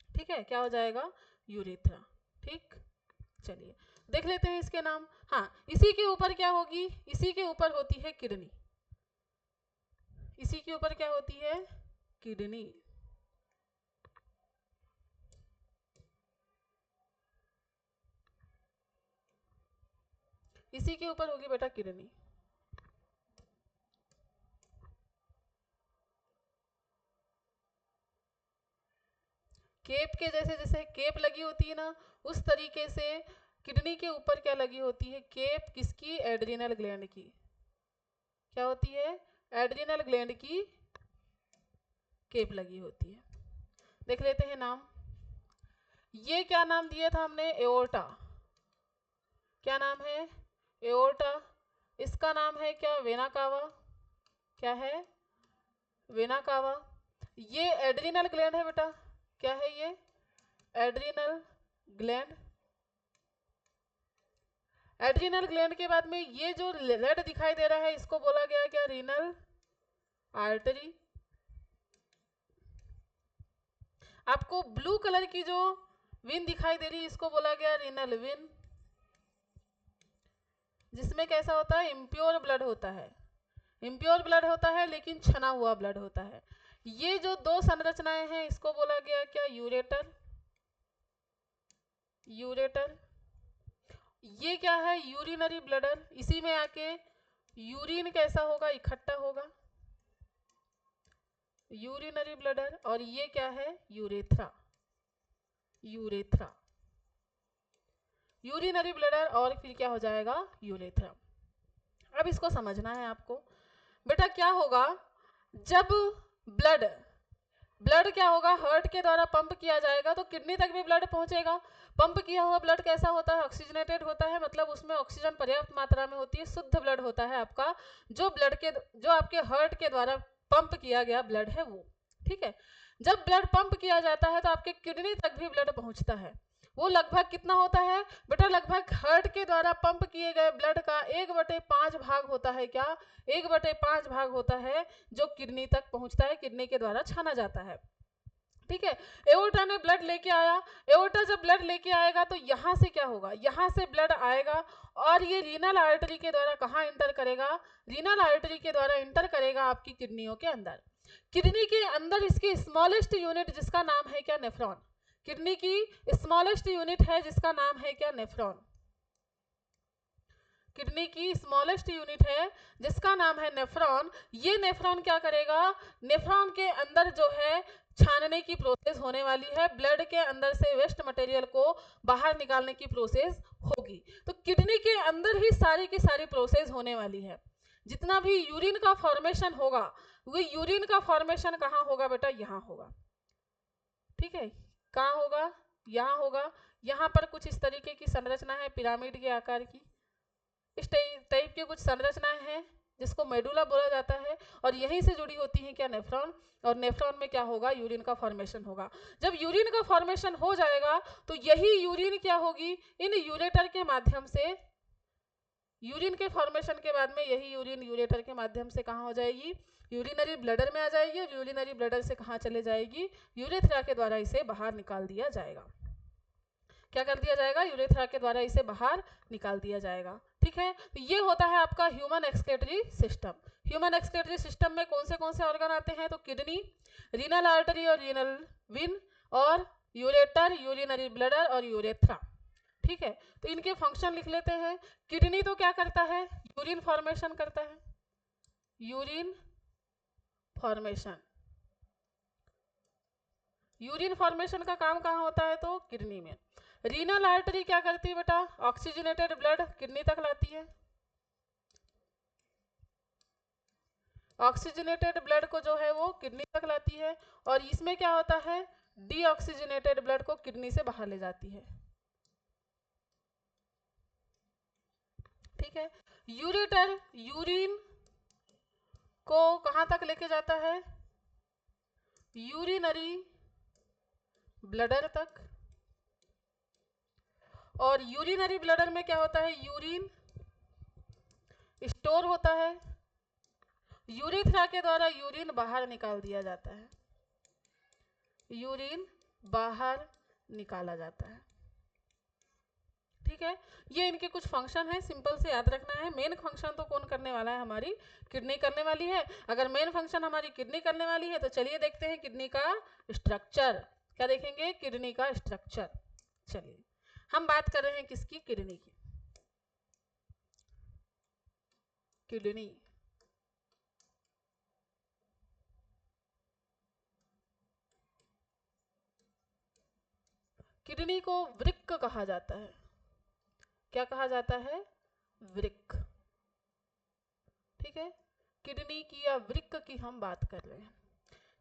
Speaker 1: ठीक है, क्या हो जाएगा, यूरेथ्रा। ठीक, चलिए देख लेते हैं इसके नाम। हाँ, इसी के ऊपर क्या होगी, इसी के ऊपर होती है किडनी। इसी के ऊपर क्या होती है, किडनी। इसी के ऊपर होगी बेटा किडनी। केप के जैसे, जैसे केप लगी होती है ना, उस तरीके से किडनी के ऊपर क्या लगी होती है, केप। किसकी, एड्रिनल ग्लैंड की। क्या होती है, एड्रिनल ग्लैंड की केप लगी होती है। देख लेते हैं नाम। ये क्या नाम दिया था हमने, एओर्टा। क्या नाम है, एओर्टा। इसका नाम है क्या, वेना कावा। क्या है, वेना कावा। ये एड्रिनल ग्लैंड है बेटा। क्या है ये, एड्रिनल ग्लैंड। एड्रिनल ग्लैंड के बाद में ये जो रेड दिखाई दे रहा है, इसको बोला गया क्या, रीनल आर्टरी। आपको ब्लू कलर की जो विन दिखाई दे रही है, इसको बोला गया रीनल विन, जिसमें कैसा होता है, इम्प्योर ब्लड होता है। इम्प्योर ब्लड होता है लेकिन छना हुआ ब्लड होता है। ये जो दो संरचनाएं हैं, इसको बोला गया क्या, यूरेटर। यूरेटर। ये क्या है, यूरिनरी ब्लडर। इसी में आके यूरिन कैसा होगा, इकट्ठा होगा, यूरिनरी ब्लडर। और ये क्या है, यूरेथ्रा। यूरेथ्रा, यूरिनरी ब्लडर, और फिर क्या हो जाएगा, यूरेथ्रा। अब इसको समझना है आपको बेटा। क्या होगा, जब ब्लड ब्लड क्या होगा, हार्ट के द्वारा पंप किया जाएगा तो किडनी तक भी ब्लड पहुंचेगा। पंप किया हुआ ब्लड कैसा होता है, ऑक्सीजनेटेड होता है, मतलब उसमें ऑक्सीजन पर्याप्त मात्रा में होती है, शुद्ध ब्लड होता है आपका, जो ब्लड के, जो आपके हार्ट के द्वारा पंप किया गया ब्लड है वो। ठीक है, जब ब्लड पंप किया जाता है तो आपके किडनी तक भी ब्लड पहुंचता है। वो लगभग कितना होता है बेटा, लगभग हार्ट के द्वारा पंप किए गए ब्लड का 1/5 भाग होता है। क्या, 1/5 भाग होता है जो किडनी तक पहुंचता है, किडनी के द्वारा छाना जाता है। ठीक है, एओर्टा ने ब्लड लेके आया। एओर्टा जब ब्लड लेके आएगा तो यहाँ से क्या होगा, यहाँ से ब्लड आएगा और ये रीनल आर्टरी के द्वारा कहाँ इंटर करेगा, रीनल आर्टरी के द्वारा इंटर करेगा आपकी किडनियों के अंदर। किडनी के अंदर इसकी स्मॉलेस्ट यूनिट जिसका नाम है क्या, नेफ्रॉन। किडनी की स्मॉलेस्ट यूनिट है जिसका नाम है क्या, नेफ्रॉन। किडनी की स्मॉलेस्ट यूनिट है जिसका नाम है नेफ्रॉन। ये नेफ्रॉन क्या करेगा, नेफ्रॉन के अंदर जो है छानने की प्रोसेस होने वाली है, ब्लड के अंदर से वेस्ट मटेरियल को बाहर निकालने की प्रोसेस होगी। तो किडनी के अंदर ही सारी की सारी प्रोसेस होने वाली है। जितना भी यूरिन का फॉर्मेशन होगा, वो यूरिन का फॉर्मेशन कहाँ होगा बेटा, यहाँ होगा। ठीक है, कहाँ होगा, यहाँ होगा। यहाँ पर कुछ इस तरीके की संरचना है पिरामिड के आकार की, इस टाइप की कुछ संरचनाएं हैं जिसको मेडुला बोला जाता है, और यहीं से जुड़ी होती हैं क्या, नेफ्रॉन। और नेफ्रॉन में क्या होगा, यूरिन का फॉर्मेशन होगा। जब यूरिन का फॉर्मेशन हो जाएगा तो यही यूरिन क्या होगी, इन यूरेटर के माध्यम से, यूरिन के फॉर्मेशन के बाद में यही यूरिन यूरेटर के माध्यम से कहाँ हो जाएगी, यूरिनरी ब्लडर में आ जाएगी, और यूरिनरी ब्लडर से कहाँ चले जाएगी, यूरेथ्रा के द्वारा इसे बाहर निकाल दिया जाएगा। क्या कर दिया जाएगा, यूरेथ्रा के द्वारा इसे बाहर निकाल दिया जाएगा। ठीक है, तो ये होता है आपका human excretory system. Human excretory system में कौन से ऑर्गन आते हैं, तो किडनी, रीनल आर्टरी और रीनल विन, और यूरेटर, यूरिनरी ब्लडर और यूरेथ्रा। ठीक है, तो इनके फंक्शन लिख लेते हैं। किडनी तो क्या करता है, यूरिन फॉर्मेशन करता है, यूरिन फॉर्मेशन। यूरिन फॉर्मेशन का काम कहाँ होता है, तो किडनी में। रीनल आर्टरी क्या करती है बेटा, ऑक्सीजनेटेड ब्लड किडनी तक लाती है। ऑक्सीजनेटेड ब्लड को जो है वो किडनी तक लाती है, और इसमें क्या होता है, डीऑक्सीजनेटेड ब्लड को किडनी से बाहर ले जाती है। ठीक है, यूरेटर यूरिन को कहां तक लेके जाता है, यूरिनरी ब्लडर तक। और यूरिनरी ब्लडर में क्या होता है, यूरिन स्टोर होता है, यूरेथ्रा के द्वारा यूरिन बाहर निकाल दिया जाता है, यूरिन बाहर निकाला जाता है। ठीक है, ये इनके कुछ फंक्शन है, सिंपल से याद रखना है। मेन फंक्शन तो कौन करने वाला है, हमारी किडनी करने वाली है। अगर मेन फंक्शन हमारी किडनी करने वाली है तो चलिए देखते हैं किडनी का स्ट्रक्चर। क्या देखेंगे, किडनी का स्ट्रक्चर। चलिए हम बात कर रहे हैं किसकी, किडनी की। किडनी, किडनी को वृक्क कहा जाता है। क्या कहा जाता है, वृक्क। ठीक है, किडनी की या वृक्क की हम बात कर रहे हैं।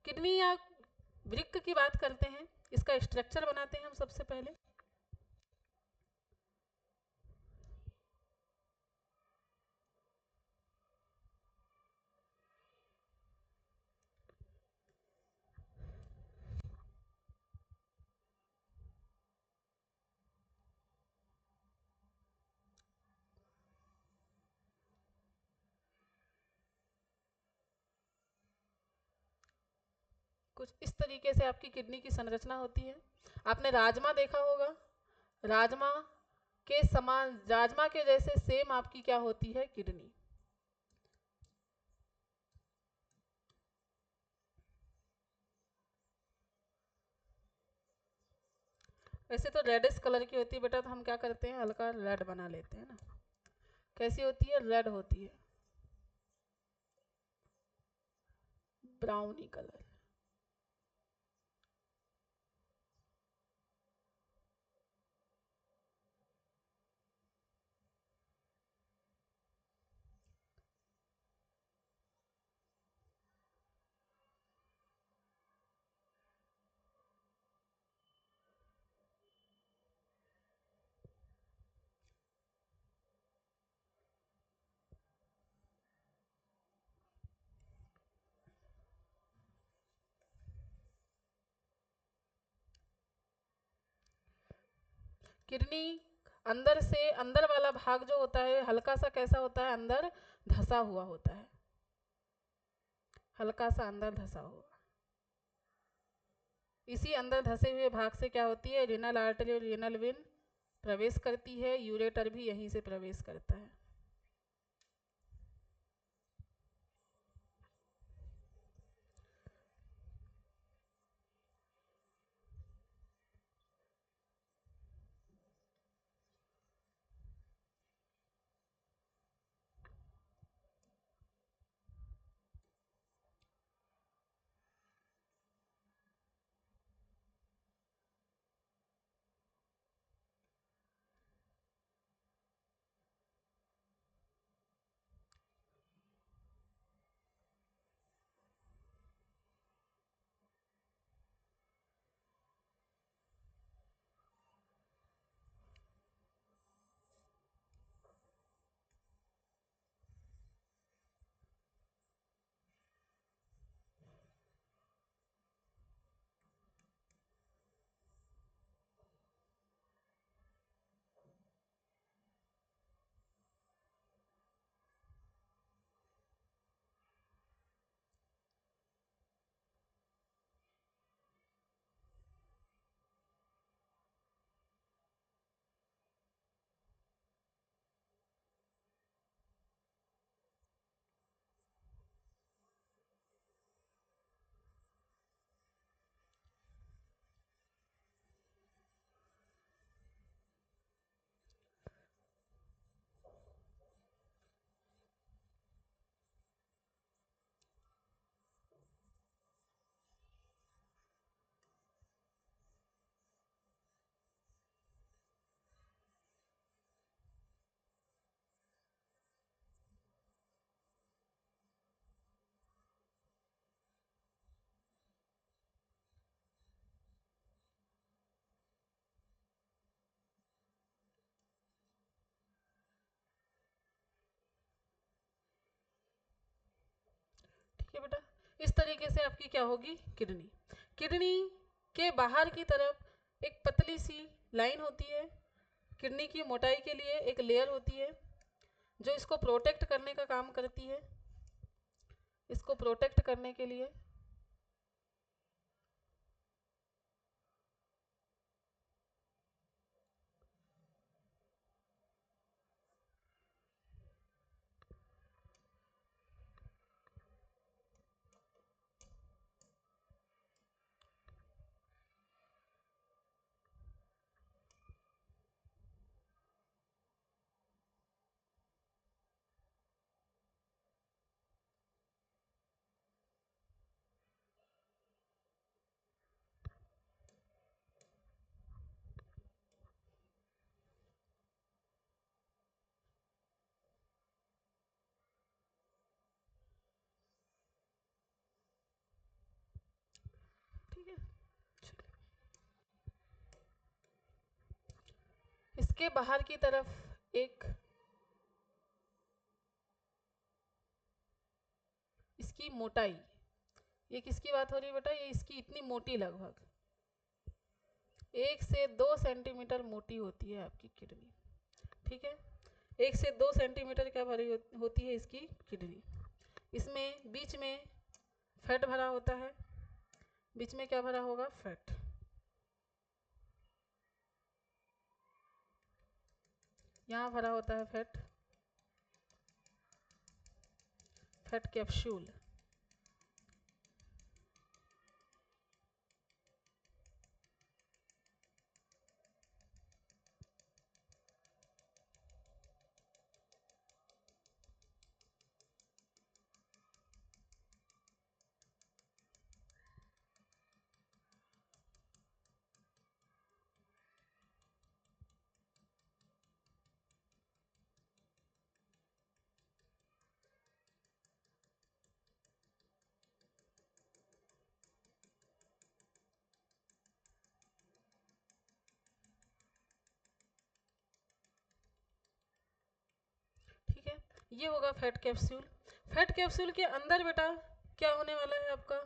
Speaker 1: किडनी या वृक्क की बात करते हैं, इसका स्ट्रक्चर बनाते हैं हम सबसे पहले। कुछ इस तरीके से आपकी किडनी की संरचना होती है। आपने राजमा देखा होगा, राजमा के समान, राजमा के जैसे सेम आपकी क्या होती है, किडनी। वैसे तो रेडिश कलर की होती है बेटा, तो हम क्या करते हैं, हल्का रेड बना लेते हैं ना। कैसी होती है, रेड होती है, ब्राउनी कलर। किडनी अंदर से, अंदर वाला भाग जो होता है हल्का सा कैसा होता है, अंदर धसा हुआ होता है, हल्का सा अंदर धसा हुआ। इसी अंदर धसे हुए भाग से क्या होती है, रीनल आर्टरी और रीनल वेन प्रवेश करती है, यूरेटर भी यहीं से प्रवेश करता है। इस तरीके से आपकी क्या होगी, किडनी। किडनी के बाहर की तरफ एक पतली सी लाइन होती है, किडनी की मोटाई के लिए एक लेयर होती है जो इसको प्रोटेक्ट करने का काम करती है। इसको प्रोटेक्ट करने के लिए ठीक है। इसके बाहर की तरफ एक इसकी मोटाई, ये किसकी बात हो रही है बेटा, ये इसकी इतनी मोटी, लगभग 1 से 2 सेंटीमीटर मोटी होती है आपकी किडनी। ठीक है, 1 से 2 सेंटीमीटर क्या भरी होती है इसकी किडनी। इसमें बीच में फैट भरा होता है, बीच में क्या भरा होगा, फैट। यहाँ भरा होता है फैट, फैट कैप्सूल। ठीक है, ये होगा फैट कैप्सूल। फैट कैप्सूल के अंदर बेटा क्या होने वाला है आपका,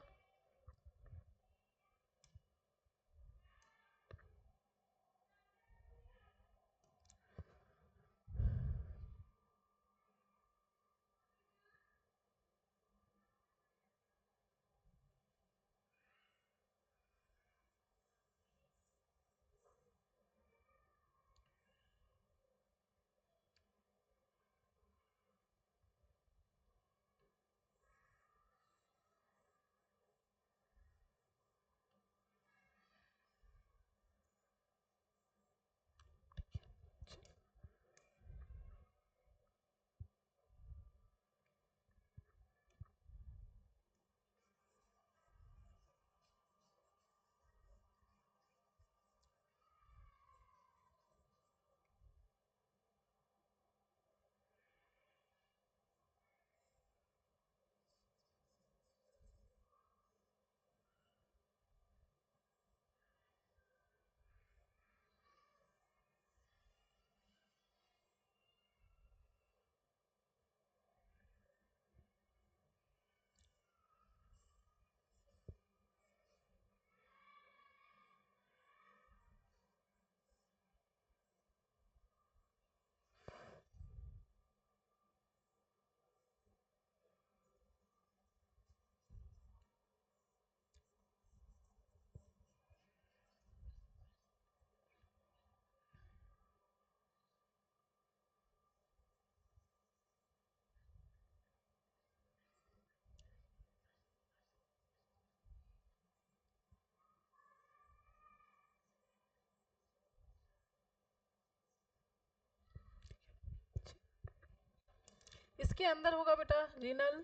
Speaker 1: इसके अंदर होगा बेटा रीनल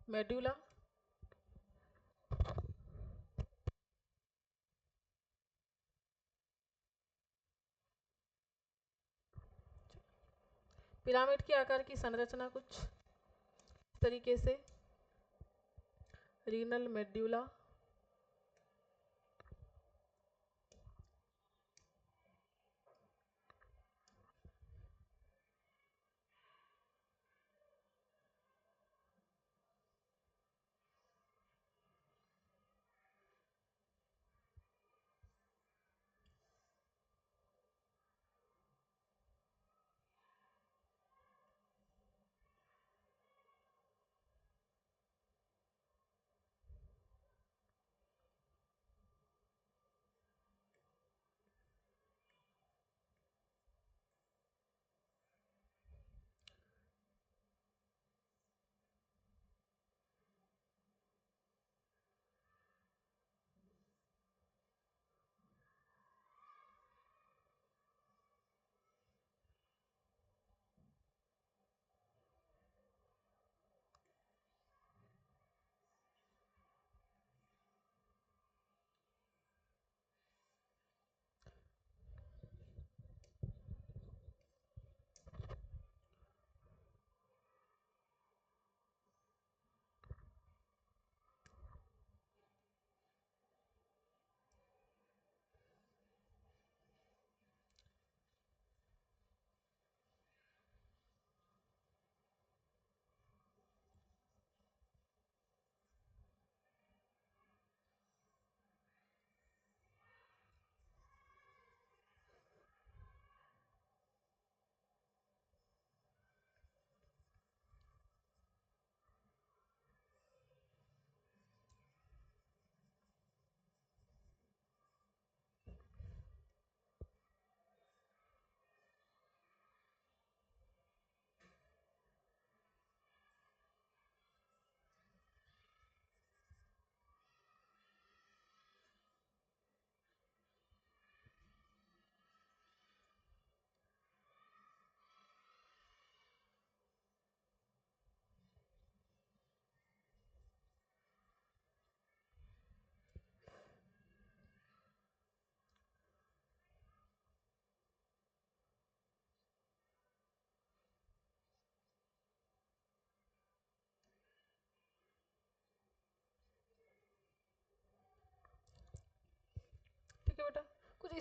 Speaker 1: मेड्यूला। पिरामिड के आकार की संरचना कुछ इस तरीके से, रीनल मेड्यूला।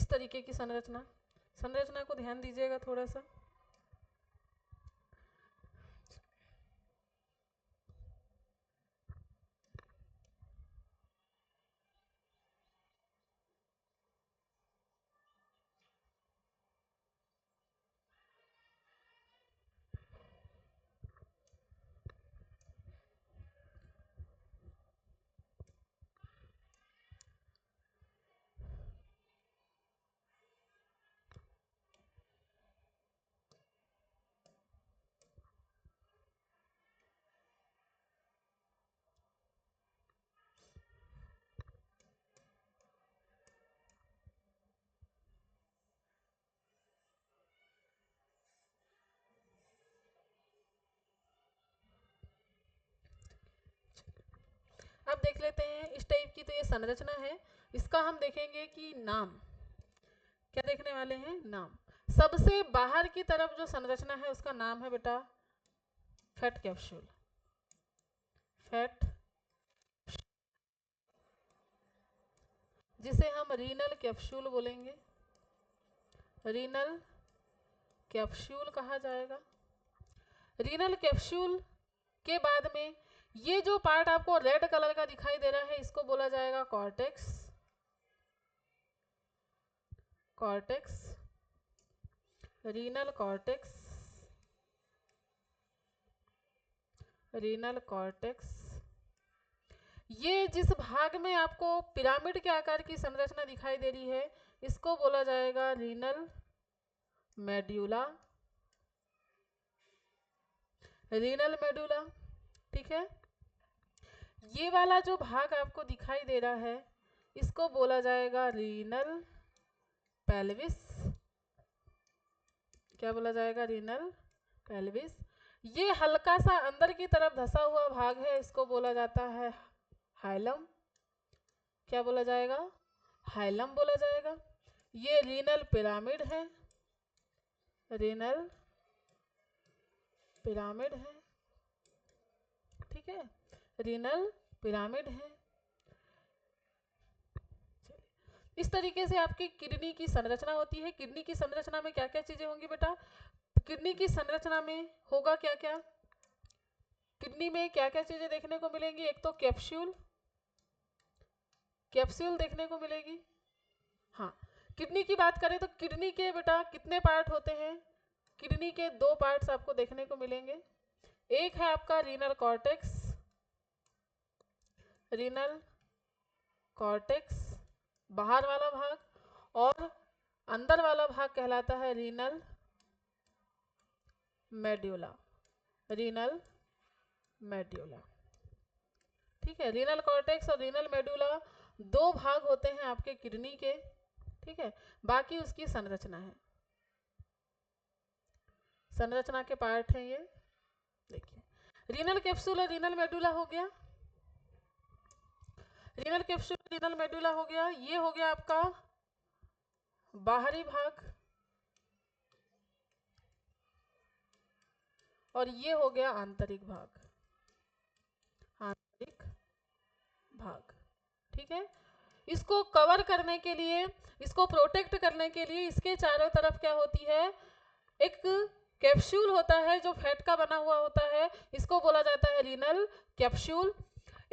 Speaker 1: इस तरीके की संरचना, संरचना को ध्यान दीजिएगा थोड़ा सा। अब देख लेते हैं इस टाइप की तो ये संरचना है। इसका हम देखेंगे कि नाम क्या देखने वाले हैं, नाम। सबसे बाहर की तरफ जो संरचना है उसका नाम है बेटा फैट कैप्सूल। फैट, जिसे हम रीनल कैप्सूल बोलेंगे, रीनल कैप्सूल कहा जाएगा। रीनल कैप्सूल के बाद में ये जो पार्ट आपको रेड कलर का दिखाई दे रहा है इसको बोला जाएगा cortex. Cortex, renal cortex, renal cortex. ये जिस भाग में आपको पिरामिड के आकार की संरचना दिखाई दे रही है इसको बोला जाएगा रीनल मेड्यूला। रीनल मेडुला, ठीक है। ये वाला जो भाग आपको दिखाई दे रहा है इसको बोला जाएगा रीनल पेल्विस। क्या बोला जाएगा, रीनल पेल्विस। ये हल्का सा अंदर की तरफ धसा हुआ भाग है इसको बोला जाता है हाइलम। क्या बोला जाएगा, हाइलम बोला जाएगा। ये रीनल पिरामिड है, रीनल पिरामिड है, ठीक है, रीनल पिरामिड है। इस तरीके से आपकी किडनी की संरचना होती है। किडनी की संरचना में क्या क्या चीजें होंगी बेटा, किडनी की संरचना में होगा क्या क्या, किडनी में क्या क्या चीजें देखने को मिलेंगी। एक तो कैप्सूल, कैप्सूल देखने को मिलेगी। हाँ, किडनी की बात करें तो किडनी के बेटा कितने पार्ट होते हैं, किडनी के दो पार्ट्स आपको देखने को मिलेंगे। एक है आपका रीनल कॉर्टेक्स, रीनल कॉर्टेक्स बाहर वाला भाग, और अंदर वाला भाग कहलाता है रीनल मेड्यूला, रीनल मेड्यूला, ठीक है। रीनल कॉर्टेक्स और रीनल मेडुला दो भाग होते हैं आपके किडनी के, ठीक है। बाकी उसकी संरचना है, संरचना के पार्ट हैं ये। देखिए, रीनल कैप्सूल और रीनल मेडुला हो गया, रीनल कैप्सूल रीनल मेडुला हो गया। ये हो गया आपका बाहरी भाग, और ये हो गया आंतरिक भाग, आंतरिक भाग, ठीक है। इसको कवर करने के लिए, इसको प्रोटेक्ट करने के लिए इसके चारों तरफ क्या होती है, एक कैप्सूल होता है जो फैट का बना हुआ होता है, इसको बोला जाता है रीनल कैप्सूल।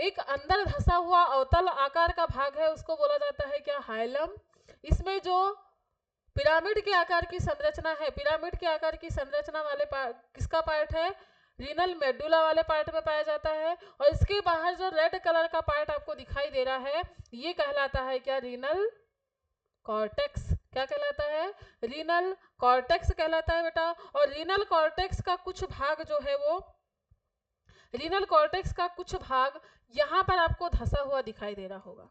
Speaker 1: एक अंदर धसा हुआ अवतल आकार का भाग है उसको बोला जाता है क्या, हाइलम। इसमें जो पिरामिड के आकार की संरचना है, पिरामिड के आकार की संरचना वाले किसका पार्ट है, रीनल मेडुला वाले पार्ट में पाया जाता है। और इसके बाहर जो रेड कलर का पार्ट आपको दिखाई दे रहा है ये कहलाता है क्या, रीनल कॉर्टेक्स। क्या कहलाता है, रीनल कॉर्टेक्स कहलाता है बेटा। और रीनल कॉर्टेक्स का कुछ भाग जो है वो, रीनल कॉर्टेक्स का कुछ भाग यहां पर आपको धसा हुआ दिखाई दे रहा होगा,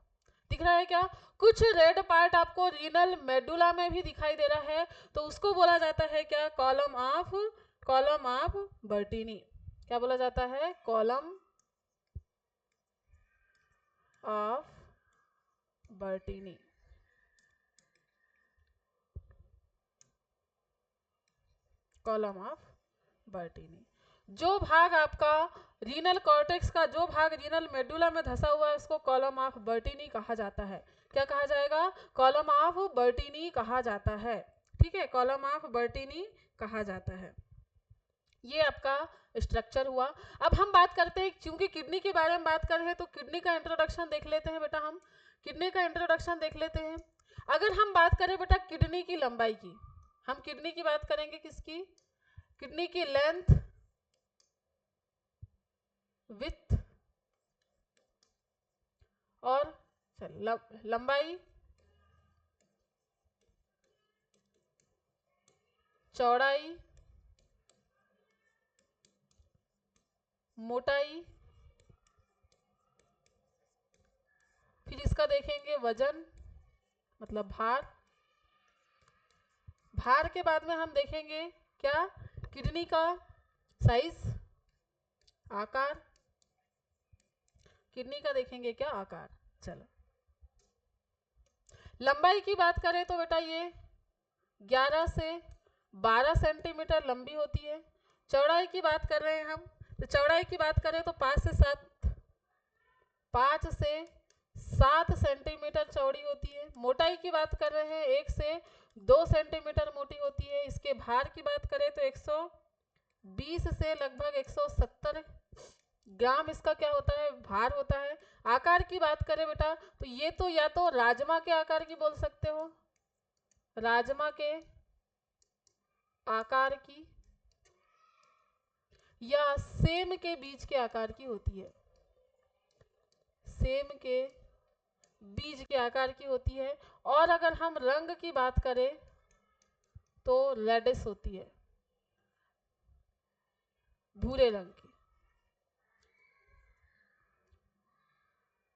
Speaker 1: दिख रहा है क्या, कुछ रेड पार्ट आपको रीनल मेडुला में भी दिखाई दे रहा है, तो उसको बोला जाता है क्या, कॉलम ऑफ बर्टीनी। क्या बोला जाता है, कॉलम ऑफ बर्टीनी, कॉलम ऑफ बर्टीनी। जो भाग आपका रीनल कॉर्टेक्स का जो भाग रीनल मेडुला में धंसा हुआ है उसको कॉलम ऑफ बर्टीनी कहा जाता है। क्या कहा जाएगा? कॉलम ऑफ बर्टीनी कहा जाता है। ठीक है, कॉलम ऑफ बर्टीनी कहा जाता है। ये आपका स्ट्रक्चर हुआ। अब हम बात करते हैं, क्योंकि किडनी के बारे में बात कर रहे हैं तो किडनी का इंट्रोडक्शन देख लेते हैं बेटा। हम किडनी का इंट्रोडक्शन देख लेते हैं। अगर हम बात करें बेटा किडनी की लंबाई की, हम किडनी की बात करेंगे किसकी? किडनी की लेंथ, विड्थ और लंबाई, चौड़ाई, मोटाई, फिर इसका देखेंगे वजन मतलब भार। भार के बाद में हम देखेंगे क्या? किडनी का साइज, आकार। किडनी का देखेंगे क्या? आकार। चलो, लंबाई की बात करें तो बेटा ये 11 से 12 सेंटीमीटर लंबी होती है। चौड़ाई की बात कर रहे हैं हम, तो चौड़ाई की बात करें तो 5 से 7 सेंटीमीटर चौड़ी होती है। मोटाई की बात कर रहे हैं 1 से 2 सेंटीमीटर मोटी होती है। इसके भार की बात करें तो 120 से लगभग 170 ग्राम इसका क्या होता है? भार होता है। आकार की बात करें बेटा तो ये तो या तो राजमा के आकार की बोल सकते हो, राजमा के आकार की, या सेम के बीज के आकार की होती है। सेम के बीज के आकार की होती है। और अगर हम रंग की बात करें तो रेडिश होती है, भूरे रंग की,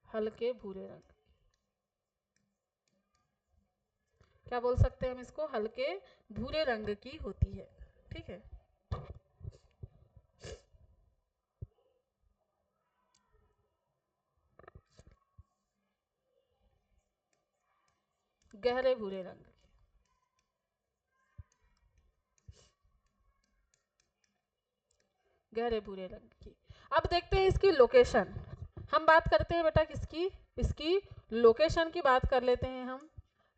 Speaker 1: हल्के भूरे रंग। क्या बोल सकते हैं हम इसको? हल्के भूरे रंग की होती है। ठीक है, गहरे भूरे रंग की, गहरे भूरे रंग की। अब देखते हैं इसकी लोकेशन। हम बात करते हैं बेटा किसकी? इसकी लोकेशन की बात कर लेते हैं हम।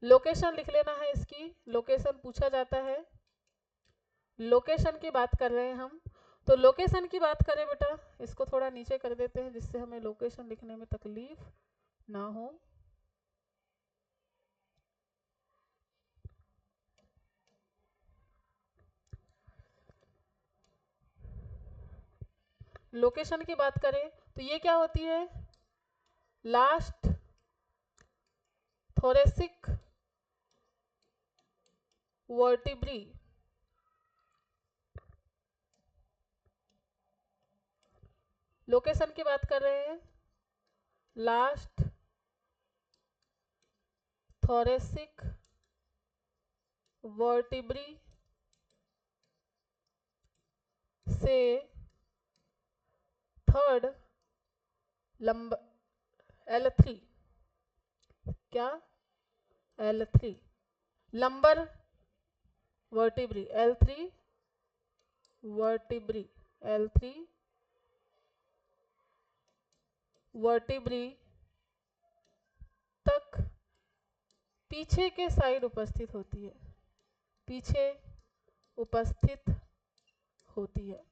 Speaker 1: लोकेशन लिख लेना है इसकी, लोकेशन पूछा जाता है। लोकेशन की बात कर रहे हैं हम, तो लोकेशन की बात करें बेटा, इसको थोड़ा नीचे कर देते हैं जिससे हमें लोकेशन लिखने में तकलीफ ना हो। लोकेशन की बात करें तो ये क्या होती है? Last thoracic vertebrae. लोकेशन की बात कर रहे हैं लास्ट थोरेसिक वर्टिब्री से थर्ड लंब L3, क्या? L3 lumbar vertebrae, L3 vertebrae, L3 vertebrae तक पीछे के साइड उपस्थित होती है, पीछे उपस्थित होती है।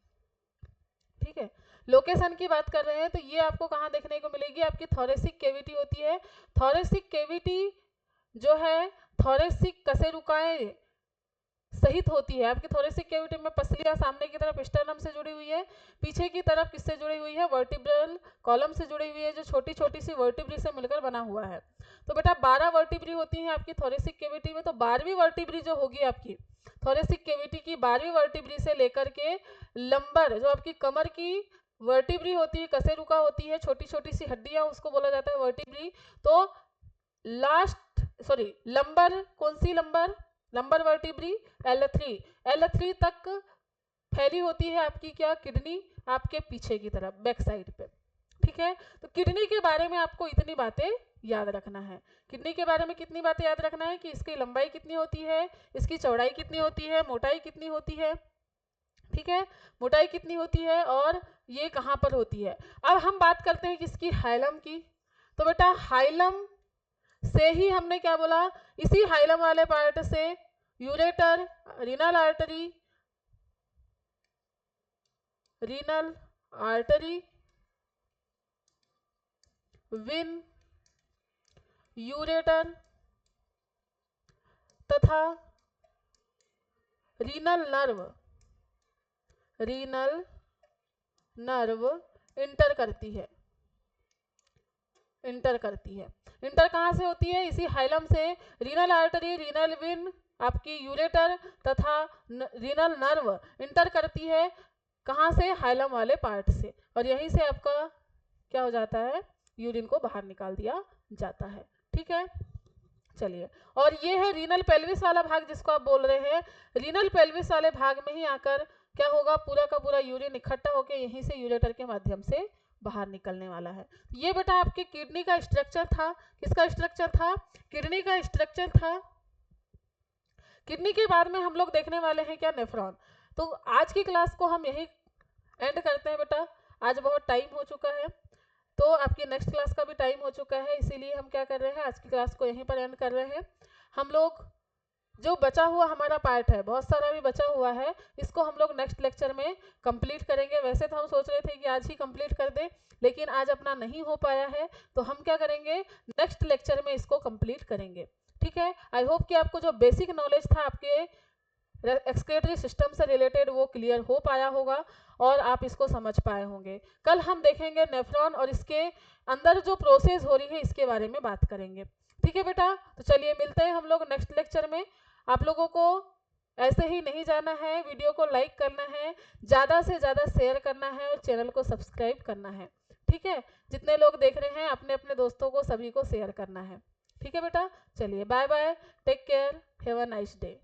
Speaker 1: ठीक है, लोकेशन की बात कर रहे हैं तो ये आपको कहाँ देखने को मिलेगी? आपकी थोरेसिक कैविटी होती है। थोरेसिक कैविटी जो है थोरेसिक कशेरुकाएं सहित होती है। आपकी थोरेसिक कैविटी में पसलियां सामने की तरफ स्टर्नम से जुड़ी हुई है, पीछे की तरफ किससे जुड़ी हुई है? वर्टिब्रल कॉलम से जुड़ी हुई है, जो छोटी छोटी सी वर्टिब्री से मिलकर बना हुआ है। तो बेटा 12 वर्टिब्री होती है आपकी थोरेसिक कैविटी में। तो 12वीं वर्टिब्री जो होगी आपकी थोरेसिक कैविटी की, 12वीं वर्टिब्री से लेकर के लंबर जो आपकी कमर की वर्टिब्री होती है, कशेरुका होती है, छोटी छोटी सी हड्डियां, उसको बोला जाता है वर्टिब्री। तो लास्ट सॉरी लंबर, कौन सी lumbar? Lumbar vertebrae L3, L3 तक फैली होती है आपकी क्या? किडनी, आपके पीछे की तरफ बैक साइड पे। ठीक है, तो किडनी के बारे में आपको इतनी बातें याद रखना है। किडनी के बारे में कितनी बातें याद रखना है कि इसकी लंबाई कितनी होती है, इसकी चौड़ाई कितनी होती है, मोटाई कितनी होती है, ठीक है, मोटाई कितनी होती है और ये कहाँ पर होती है। अब हम बात करते हैं किसकी, हाइलम की। तो बेटा हाइलम से ही हमने क्या बोला, इसी हाइलम वाले पार्ट से ureter, renal artery, renal artery, vein, ureter तथा renal nerve, renal nerve enter करती है, इंटर करती है। इंटर कहाँ से होती है, इसी हाइलम से। रीनल आर्टरी, रीनल विन, आपकी यूरेटर तथा रीनल नर्व इंटर करती है कहाँ से, हाइलम वाले पार्ट से, और यहीं से आपका क्या हो जाता है, यूरिन को बाहर निकाल दिया जाता है। ठीक है, चलिए, और ये है रीनल पेल्विस वाला भाग जिसको आप बोल रहे हैं। रीनल पेल्विस वाले भाग में ही आकर क्या होगा, पूरा का पूरा यूरिन इकट्ठा होकर यहीं से यूरेटर के माध्यम से बाहर निकलने वाला है। ये बेटा आपके किडनी का स्ट्रक्चर था। किसका स्ट्रक्चर था, किडनी का स्ट्रक्चर था। किडनी के बाद में हम लोग देखने वाले हैं क्या, नेफ्रॉन। तो आज की क्लास को हम यही एंड करते हैं बेटा, आज बहुत टाइम हो चुका है, तो आपकी नेक्स्ट क्लास का भी टाइम हो चुका है, इसीलिए हम क्या कर रहे हैं, आज की क्लास को यहीं पर एंड कर रहे हैं। हम लोग जो बचा हुआ हमारा पार्ट है, बहुत सारा भी बचा हुआ है, इसको हम लोग नेक्स्ट लेक्चर में कंप्लीट करेंगे। वैसे तो हम सोच रहे थे कि आज ही कंप्लीट कर दें, लेकिन आज अपना नहीं हो पाया है, तो हम क्या करेंगे, नेक्स्ट लेक्चर में इसको कंप्लीट करेंगे। ठीक है, आई होप कि आपको जो बेसिक नॉलेज था आपके एक्सक्रीटरी सिस्टम से रिलेटेड वो क्लियर हो पाया होगा और आप इसको समझ पाए होंगे। कल हम देखेंगे नेफ्रॉन और इसके अंदर जो प्रोसेस हो रही है इसके बारे में बात करेंगे। ठीक है बेटा, तो चलिए मिलते हैं हम लोग नेक्स्ट लेक्चर में। आप लोगों को ऐसे ही नहीं जाना है, वीडियो को लाइक करना है, ज़्यादा से ज़्यादा शेयर करना है और चैनल को सब्सक्राइब करना है। ठीक है, जितने लोग देख रहे हैं अपने अपने दोस्तों को सभी को शेयर करना है। ठीक है बेटा, चलिए bye bye, take care, have a nice day.